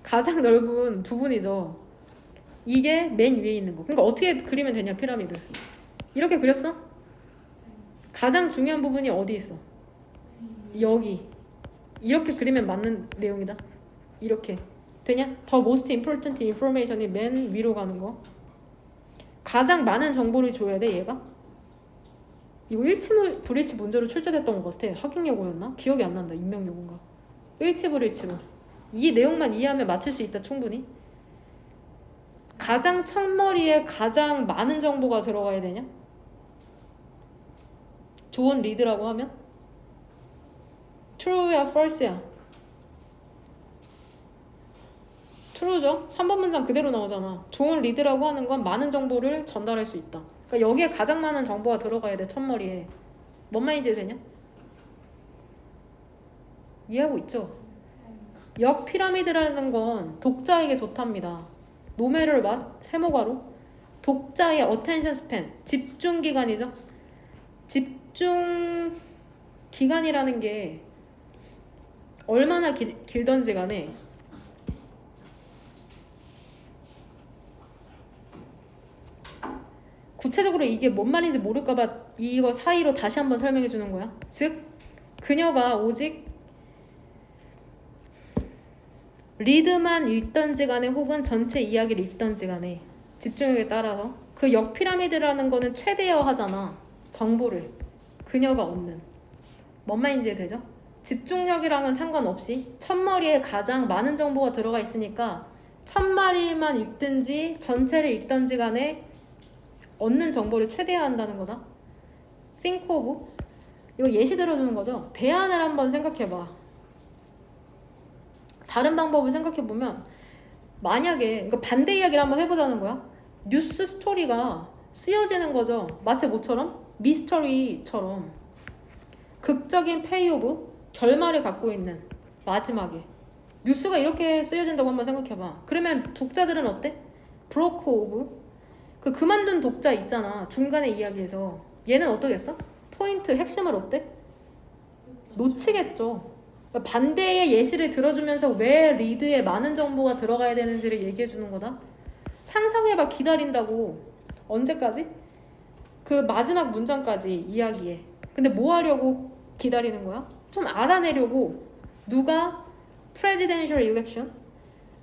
가장 넓은 부분이죠. 이게 맨 위에 있는 거. 그러니까 어떻게 그리면 되냐 피라미드. 이렇게 그렸어? 가장 중요한 부분이 어디 있어? 여기. 이렇게 그리면 맞는 내용이다. 이렇게 되냐? The most important information이 맨 위로 가는 거. 가장 많은 정보를 줘야 돼 얘가. 이거 일치물 불일치 문제로 출제됐던 것 같아. 학용여고였나? 기억이 안 난다. 인명여고인가. 일치불일치로. 이 내용만 이해하면 맞출 수 있다 충분히. 가장 첫머리에 가장 많은 정보가 들어가야 되냐? 좋은 리드라고 하면? true야 false야? true죠? 3번 문장 그대로 나오잖아. 좋은 리드라고 하는 건 많은 정보를 전달할 수 있다. 그러니까 여기에 가장 많은 정보가 들어가야 돼 첫머리에. 뭔 말인지 되냐? 이해하고 있죠? 역 피라미드라는 건 독자에게 좋답니다. No matter what? 세모가로 독자의 attention span, 집중 기간이죠. 집중 기간이라는 게 얼마나 길던지 간에 구체적으로 이게 뭔 말인지 모를까봐 이거 사이로 다시 한번 설명해 주는 거야. 즉 그녀가 오직 리드만 읽던지 간에 혹은 전체 이야기를 읽던지 간에 집중력에 따라서 그 역 피라미드라는 거는 최대화하잖아. 정보를 그녀가 얻는. 뭔 말인지 되죠? 집중력이랑은 상관없이 첫머리에 가장 많은 정보가 들어가 있으니까 첫마리만 읽든지 전체를 읽던지 간에 얻는 정보를 최대화한다는 거다. Think of. 이거 예시 들어주는 거죠. 대안을 한번 생각해봐. 다른 방법을 생각해보면 만약에 이거 반대 이야기를 한번 해보자는 거야. 뉴스 스토리가 쓰여지는 거죠. 마치 뭐처럼? 미스터리처럼 극적인 페이오브 결말을 갖고 있는 마지막에 뉴스가 이렇게 쓰여진다고 한번 생각해봐. 그러면 독자들은 어때? 브로크 오브 그 그만둔 독자 있잖아. 중간에 이야기에서 얘는 어떠겠어? 포인트 핵심을 어때? 놓치겠죠. 그러니까 반대의 예시를 들어주면서 왜 리드에 많은 정보가 들어가야 되는지를 얘기해 주는 거다. 상상해봐. 기다린다고. 언제까지? 그 마지막 문장까지 이야기에. 근데 뭐 하려고 기다리는 거야? 좀 알아내려고. 누가 presidential election?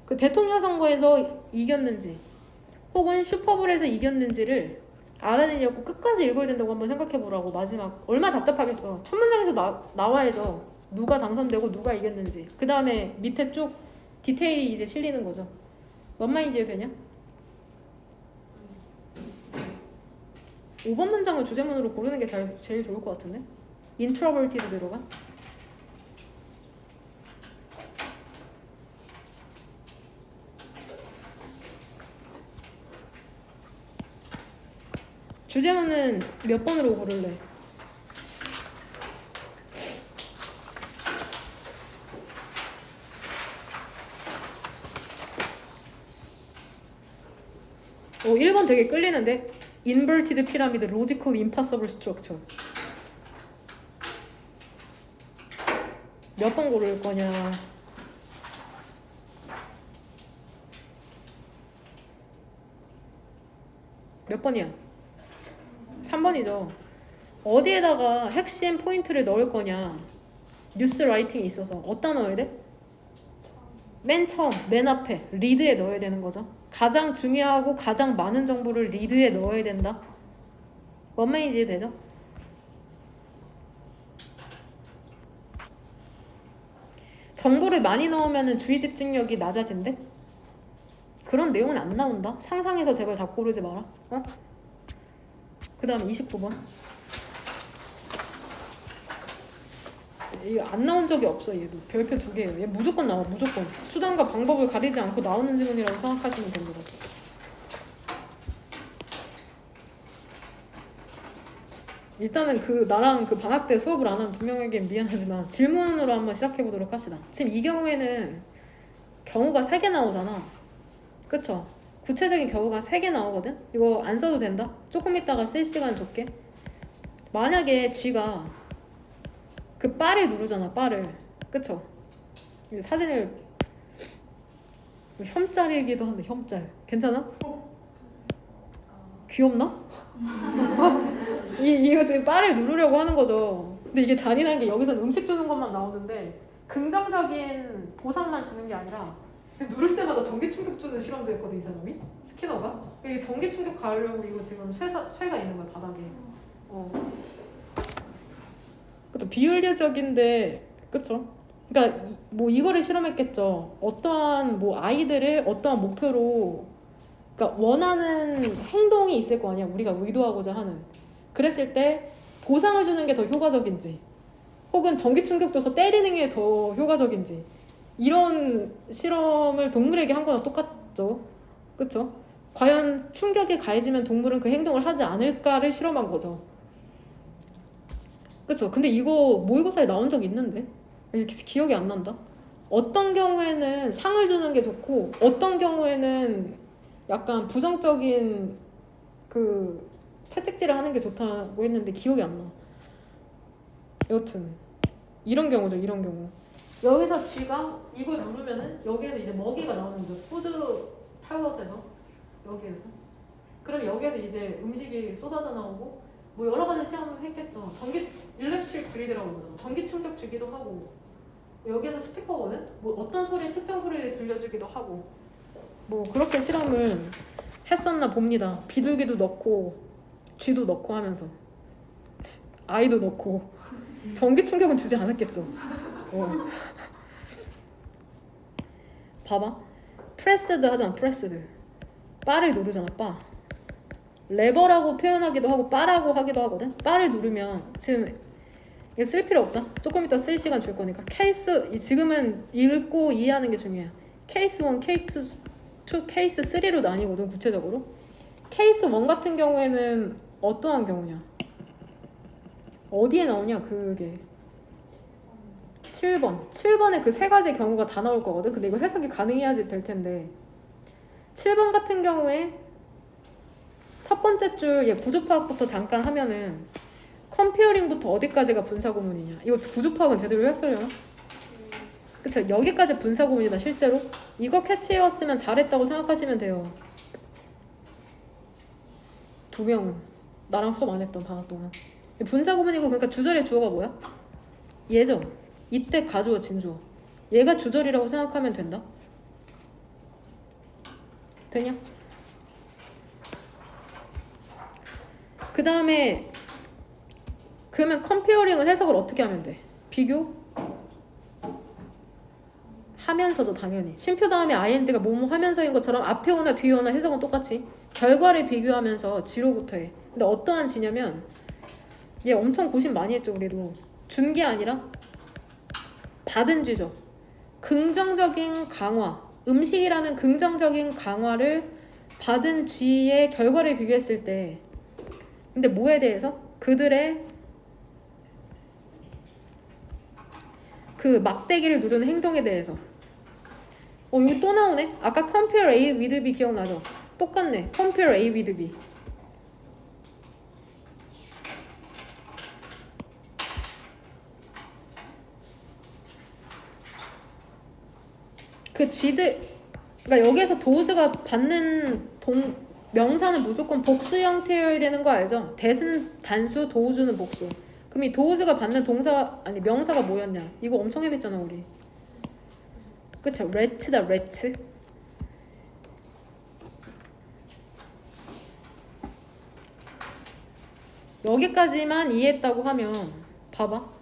그 대통령 선거에서 이겼는지 혹은 슈퍼볼에서 이겼는지를 알아내려고 끝까지 읽어야 된다고 한번 생각해보라고. 마지막 얼마 답답하겠어. 첫 문장에서 나와야죠. 누가 당선되고 누가 이겼는지. 그 다음에 밑에 쭉 디테일이 이제 실리는 거죠. 뭔 말인지 되냐? 5번 문장을 주제문으로 고르는 게 제일 좋을 것 같은데? 인트로버티드 들어가? 주제문은 몇 번으로 고를래? 오, 1번 되게 끌리는데? Inverted Pyramid, Logical Impossible Structure. 몇 번 고를 거냐? 몇 번이야? 3번이죠. 어디에다가 핵심 포인트를 넣을 거냐? 뉴스 라이팅에 있어서 어디다 넣어야 돼? 맨 처음, 맨 앞에 리드에 넣어야 되는 거죠. 가장 중요하고 가장 많은 정보를 리드에 넣어야 된다. 뭔 말인지 되죠? 정보를 많이 넣으면 주의 집중력이 낮아진대? 그런 내용은 안 나온다. 상상해서 제발 다 고르지 마라. 어? 그 다음에 29번. 이거 안 나온 적이 없어. 얘도 별표 2개예요. 얘 무조건 나와. 무조건. 수단과 방법을 가리지 않고 나오는 질문이라고 생각하시면 됩니다. 일단은 나랑 방학 때 수업을 안 한 두 명에게 미안하지만 질문으로 한번 시작해 보도록 합시다. 지금 이 경우에는 경우가 3개 나오잖아. 그쵸? 구체적인 경우가 3개 나오거든? 이거 안 써도 된다? 조금 있다가 쓸 시간 줄게. 만약에 G가 그 바를 누르잖아. 바를. 그쵸? 이 사진을 혐짤이기도 한데 혐짤 괜찮아? 귀엽나? 이거 지금 빠를 누르려고 하는 거죠. 근데 이게 잔인한 게 여기서는 음식 주는 것만 나오는데 긍정적인 보상만 주는 게 아니라 누를 때마다 전기 충격 주는 실험도 했거든 이 사람이 스캐너가. 이 전기 충격 가려고 이거 지금 쇠가 있는 거야 바닥에. 그쵸 비윤리적인데 그쵸. 그러니까 뭐 이거를 실험했겠죠. 어떠한 뭐 아이들을 어떠한 목표로 그러니까 원하는 행동이 있을 거 아니야. 우리가 의도하고자 하는. 그랬을 때 보상을 주는 게 더 효과적인지 혹은 전기 충격 줘서 때리는 게 더 효과적인지 이런 실험을 동물에게 한 거랑 똑같죠. 그쵸? 과연 충격이 가해지면 동물은 그 행동을 하지 않을까를 실험한 거죠. 그쵸? 근데 이거 모의고사에 나온 적 있는데 기억이 안 난다. 어떤 경우에는 상을 주는 게 좋고 어떤 경우에는 약간 부정적인 그 채찍질을 하는 게 좋다고 했는데 기억이 안 나. 여튼 이런 경우죠. 이런 경우 여기서 쥐가 이걸 누르면은 여기에서 이제 먹이가 나오는 거죠. 푸드 팔럿에서 여기에서 그럼 여기에서 이제 음식이 쏟아져 나오고 뭐 여러 가지 시험을 했겠죠. 전기 일렉트릭 그리드라고 그러잖아. 전기 충격 주기도 하고 여기에서 스피커거든. 뭐 어떤 소리 특정 소리를 들려주기도 하고 뭐 그렇게 실험을 했었나 봅니다. 비둘기도 넣고 쥐도 넣고 하면서 아이도 넣고 전기 충격은 주지 않았겠죠. 봐봐. 프레스드 하잖아. 프레스드. 바를 누르잖아. 바. 레버라고 표현하기도 하고 바라고 하기도 하거든. 바를 누르면 지금 이거 쓸 필요 없다. 조금 이따 쓸 시간 줄 거니까 케이스 지금은 읽고 이해하는 게 중요해. 케이스 1, 케이스 2, 케이스 3로 나뉘거든. 구체적으로. 케이스 1 같은 경우에는 어떠한 경우냐? 어디에 나오냐? 그게 7번에 그 세 가지 경우가 다 나올 거거든. 근데 이거 해석이 가능해야지 될 텐데 7번 같은 경우에 첫 번째 줄 구조 파악부터 잠깐 하면은 컴피어링부터 어디까지가 분사 구문이냐. 이거 구조 파악은 제대로 했으려나? 그쵸? 여기까지 분사 구문이다 실제로. 이거 캐치해왔으면 잘했다고 생각하시면 돼요. 두 명은 나랑 수업 안 했던 방학 동안. 분사 구문이고 그러니까 주절의 주어가 뭐야? 얘죠. 이때 가주어 진주어. 얘가 주절이라고 생각하면 된다. 되냐? 그 다음에 그러면 컴페어링은 해석을 어떻게 하면 돼? 비교? 하면서죠 당연히. 쉼표 다음에 ing가 뭐뭐 하면서인 것처럼 앞에 오나 뒤에 오나 해석은 똑같이 결과를 비교하면서 지로부터 해. 근데 어떠한 지냐면 얘 엄청 고심 많이 했죠 우리도. 준 게 아니라 받은 쥐죠. 긍정적인 강화, 음식이라는 긍정적인 강화를 받은 쥐의 결과를 비교했을 때 근데 뭐에 대해서? 그들의 그 막대기를 누르는 행동에 대해서. 여기 또 나오네. 아까 compare A with B 기억나죠? 똑같네. compare A with B. 그 쥐들 그러니까 여기에서 도우즈가 받는 명사는 무조건 복수 형태여야 되는 거 알죠? 대는 단수, 도우즈는 복수. 그럼 이 도우즈가 받는 동사 아니 명사가 뭐였냐? 이거 엄청 헤맸잖아 우리. 그쵸? 레츠다 레츠. 여기까지만 이해했다고 하면 봐봐.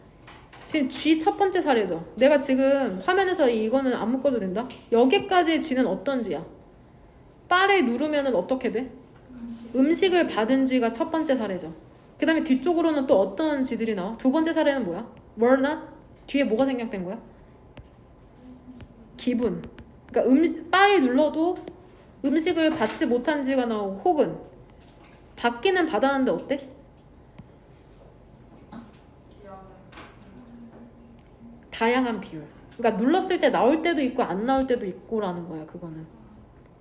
지금 G 첫 번째 사례죠. 내가 지금 화면에서 이거는 안 묶어도 된다. 여기까지 G는 어떤 G야? 바를 누르면은 어떻게 돼? 음식을 받은 G가 첫 번째 사례죠. 그 다음에 뒤쪽으로는 또 어떤 G들이 나와? 두 번째 사례는 뭐야? were not? 뒤에 뭐가 생략된 거야? 기분. 그러니까 바를 눌러도 음식을 받지 못한 G가 나오고 혹은 받기는 받았는데 어때? 다양한 비율. 그러니까 눌렀을 때 나올 때도 있고 안 나올 때도 있고라는 거야. 그거는.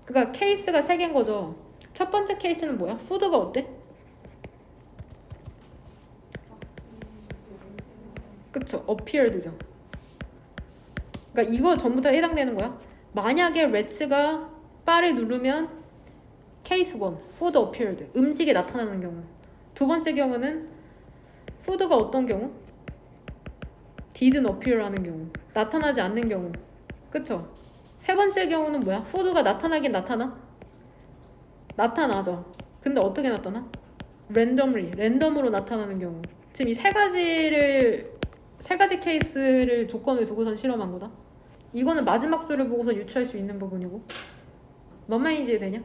그러니까 케이스가 세 개인 거죠. 첫 번째 케이스는 뭐야? 푸드가 어때? 그쵸. appeared죠. 그러니까 이거 전부 다 해당되는 거야. 만약에 let's가 바를 누르면 case 1, food appeared. 음식이 나타나는 경우. 두 번째 경우는 food가 어떤 경우? didn't appear 하는 경우. 나타나지 않는 경우. 그쵸? 세 번째 경우는 뭐야? food가 나타나긴 나타나? 나타나죠. 근데 어떻게 나타나? 랜덤으로 나타나는 경우. 지금 이 세 가지 케이스를 조건을 두고선 실험한 거다. 이거는 마지막 줄을 보고서 유추할 수 있는 부분이고. 뭔 말인지 이해되냐?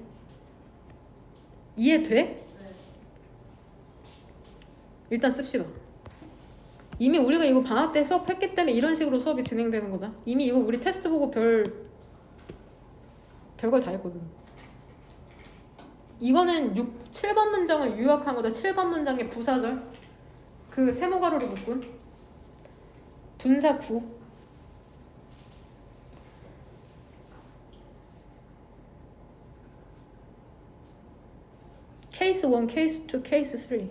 이해돼? 일단 씁시다. 이미 우리가 이거 방학 때 수업했기 때문에 이런 식으로 수업이 진행되는 거다. 이미 이거 우리 테스트 보고 별걸 다 했거든. 이거는 7번 문장을 요약한 거다. 7번 문장의 부사절. 그 세모가로를 묶은 분사 9. 케이스 1, 케이스 2, 케이스 3.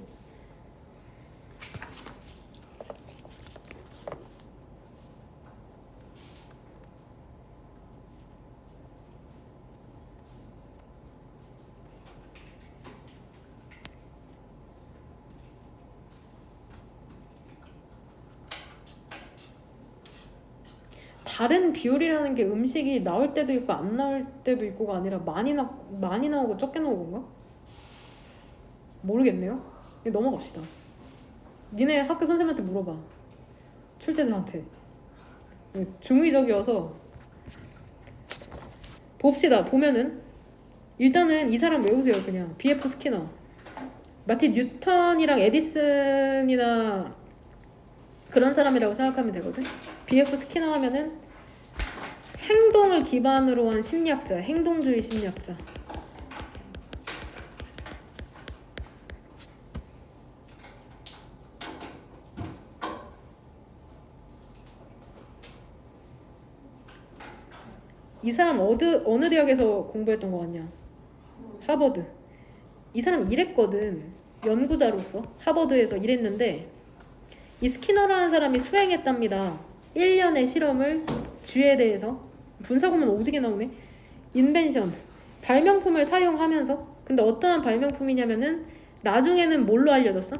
다른 비율이라는 게 음식이 나올 때도 있고 안 나올 때도 있고가 아니라 많이 나오고 적게 나오는 건가? 모르겠네요. 넘어갑시다. 니네 학교 선생님한테 물어봐. 출제자한테. 중의적이어서. 봅시다. 보면은 일단은 이 사람 외우세요. 그냥 B.F. 스키너. 마틴 뉴턴이랑 에디슨이나 그런 사람이라고 생각하면 되거든. B.F. 스키너 하면은 행동을 기반으로 한 심리학자, 행동주의 심리학자. 이 사람 어느 대학에서 공부했던 거 같냐? 하버드. 이 사람 일했거든. 연구자로서 하버드에서 일했는데 이 스키너라는 사람이 수행했답니다. 1년의 실험을 쥐에 대해서. 분사구문 오지게 나오네. 인벤션. 발명품을 사용하면서. 근데 어떠한 발명품이냐면은 나중에는 뭘로 알려졌어?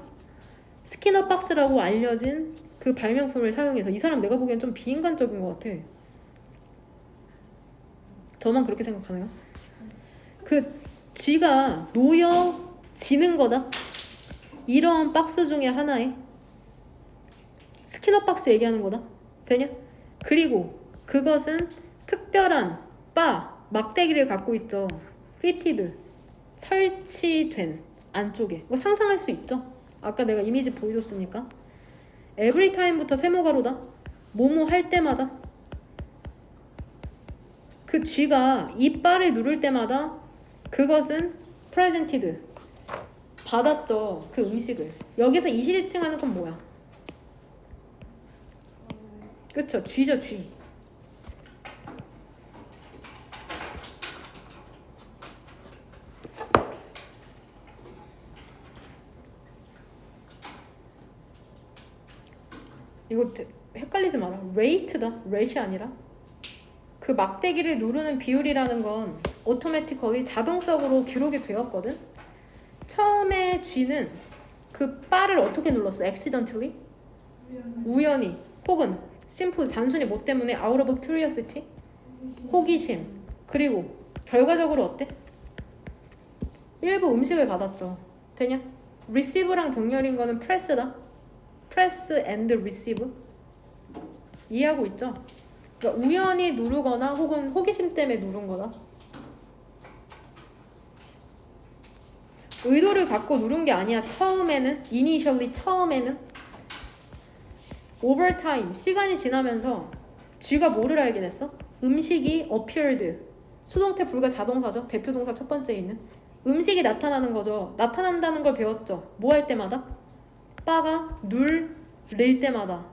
스키너 박스라고 알려진 그 발명품을 사용해서. 이 사람 내가 보기엔 좀 비인간적인 것 같아. 저만 그렇게 생각하나요? 그 쥐가 놓여지는 거다. 이러한 박스 중에 하나에 스키너 박스 얘기하는 거다. 되냐? 그리고 그것은 특별한 막대기를 갖고 있죠. fitted, 설치된 안쪽에. 이거 상상할 수 있죠? 아까 내가 이미지 보여줬으니까. every time부터 세모가로다. 뭐뭐 할 때마다. 그 쥐가 이 바를 누를 때마다 그것은 presented, 받았죠. 그 음식을. 여기서 이시지칭하는 건 뭐야? 그쵸? 쥐죠, 쥐. 이거 헷갈리지 마라. rate다. rate이 아니라. 그 막대기를 누르는 비율이라는 건 automatically 자동적으로 기록이 되었거든. 처음에 쥐는 그 바를 어떻게 눌렀어? accidentally? 우연히. 혹은 simple, 단순히 뭐 때문에 out of curiosity? 호기심. 그리고 결과적으로 어때? 일부 음식을 받았죠. 되냐? receive랑 병렬인 거는 press다. press and receive. 이해하고 있죠? 그러니까 우연히 누르거나 혹은 호기심 때문에 누른 거다. 의도를 갖고 누른 게 아니야. 처음에는. initially 처음에는. over time 시간이 지나면서 쥐가 뭐를 알게 됐어? 음식이 appeared. 수동태 불가 자동사죠. 대표동사 첫 번째에 있는. 음식이 나타나는 거죠. 나타난다는 걸 배웠죠. 뭐 할 때마다? 빠가 눌릴 때마다.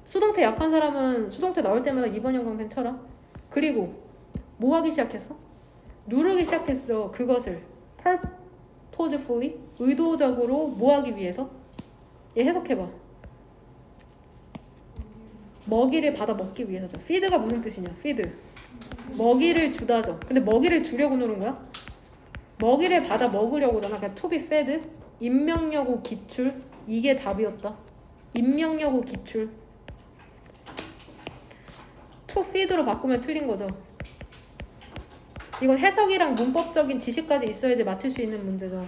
수동태 약한 사람은 수동태 나올 때마다 2번 형광펜 쳐라. 그리고 뭐 하기 시작했어? 누르기 시작했어. 그것을 purposefully, 의도적으로 뭐 하기 위해서? 얘 해석해봐. 먹이를 받아 먹기 위해서죠. feed가 무슨 뜻이냐? feed. 먹이를 주다죠. 근데 먹이를 주려고 노는 거야? 먹이를 받아 먹으려고잖아. 그냥 to be fed. 임명여고 기출. 이게 답이었다. 임명여고 기출. to feed로 바꾸면 틀린 거죠. 이건 해석이랑 문법적인 지식까지 있어야지 맞출 수 있는 문제죠.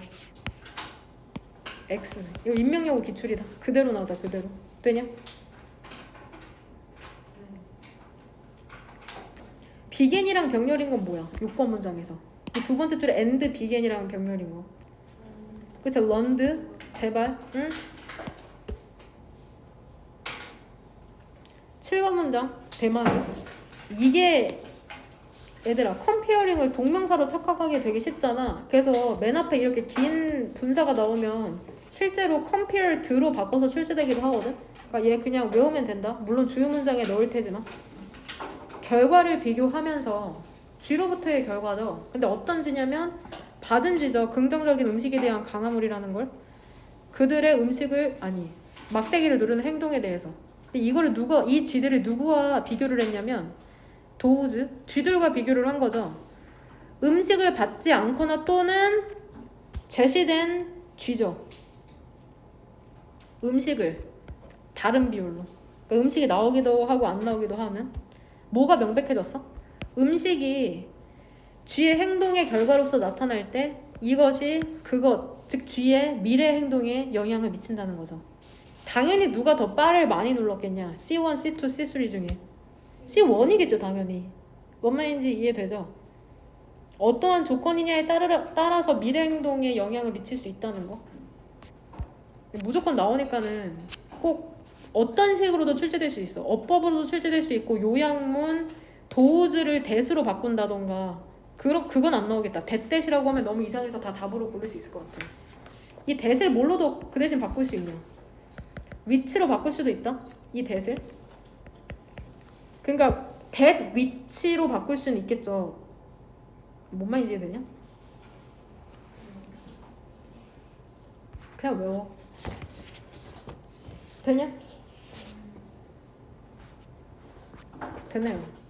X네. 이거 임명여고 기출이다. 그대로 나오자. 그대로. 되냐? 비겐이랑 병렬인 건 뭐야? 6번 문장에서 이 두 번째 줄에 and 비겐이랑 병렬인 거. 그쵸? 런드 제발. 응? 7번 문장 대망의. 이게 얘들아 컴페어링을 동명사로 착각하기 되게 쉽잖아. 그래서 맨 앞에 이렇게 긴 분사가 나오면 실제로 compared로 바꿔서 출제되기도 하거든. 그러니까 얘 그냥 외우면 된다. 물론 주요 문장에 넣을 테지만 결과를 비교하면서 쥐로부터의 결과죠. 근데 어떤 쥐냐면 받은 쥐죠. 긍정적인 음식에 대한 강화물이라는 걸. 그들의 음식을 아니 막대기를 누르는 행동에 대해서. 근데 이거를 이 쥐들을 누구와 비교를 했냐면 도우즈 쥐들과 비교를 한 거죠. 음식을 받지 않거나 또는 제시된 쥐죠. 음식을 다른 비율로. 그러니까 음식이 나오기도 하고 안 나오기도 하는. 뭐가 명백해졌어? 음식이 쥐의 행동의 결과로서 나타날 때 이것이 그것, 즉 쥐의 미래 행동에 영향을 미친다는 거죠. 당연히 누가 더 바를 많이 눌렀겠냐? C1, C2, C3 중에 C1이겠죠 당연히. 뭔 말인지 이해되죠? 어떠한 조건이냐에 따라서 미래 행동에 영향을 미칠 수 있다는 거. 무조건 나오니까는 꼭 어떤 식으로도 출제될 수 있어. 어법으로도 출제될 수 있고 요약문, 도우즈를 대수로 바꾼다던가 그건 안 나오겠다. 대댓이라고 하면 너무 이상해서 다 답으로 고를 수 있을 것 같아. 이 대를 뭘로도 그 대신 바꿀 수 있냐? 위치로 바꿀 수도 있다. 이 대를. 그러니까 that 위치로 바꿀 수는 있겠죠. 뭔 말인지 이해되냐? 그냥 외워. 되냐? 되네요.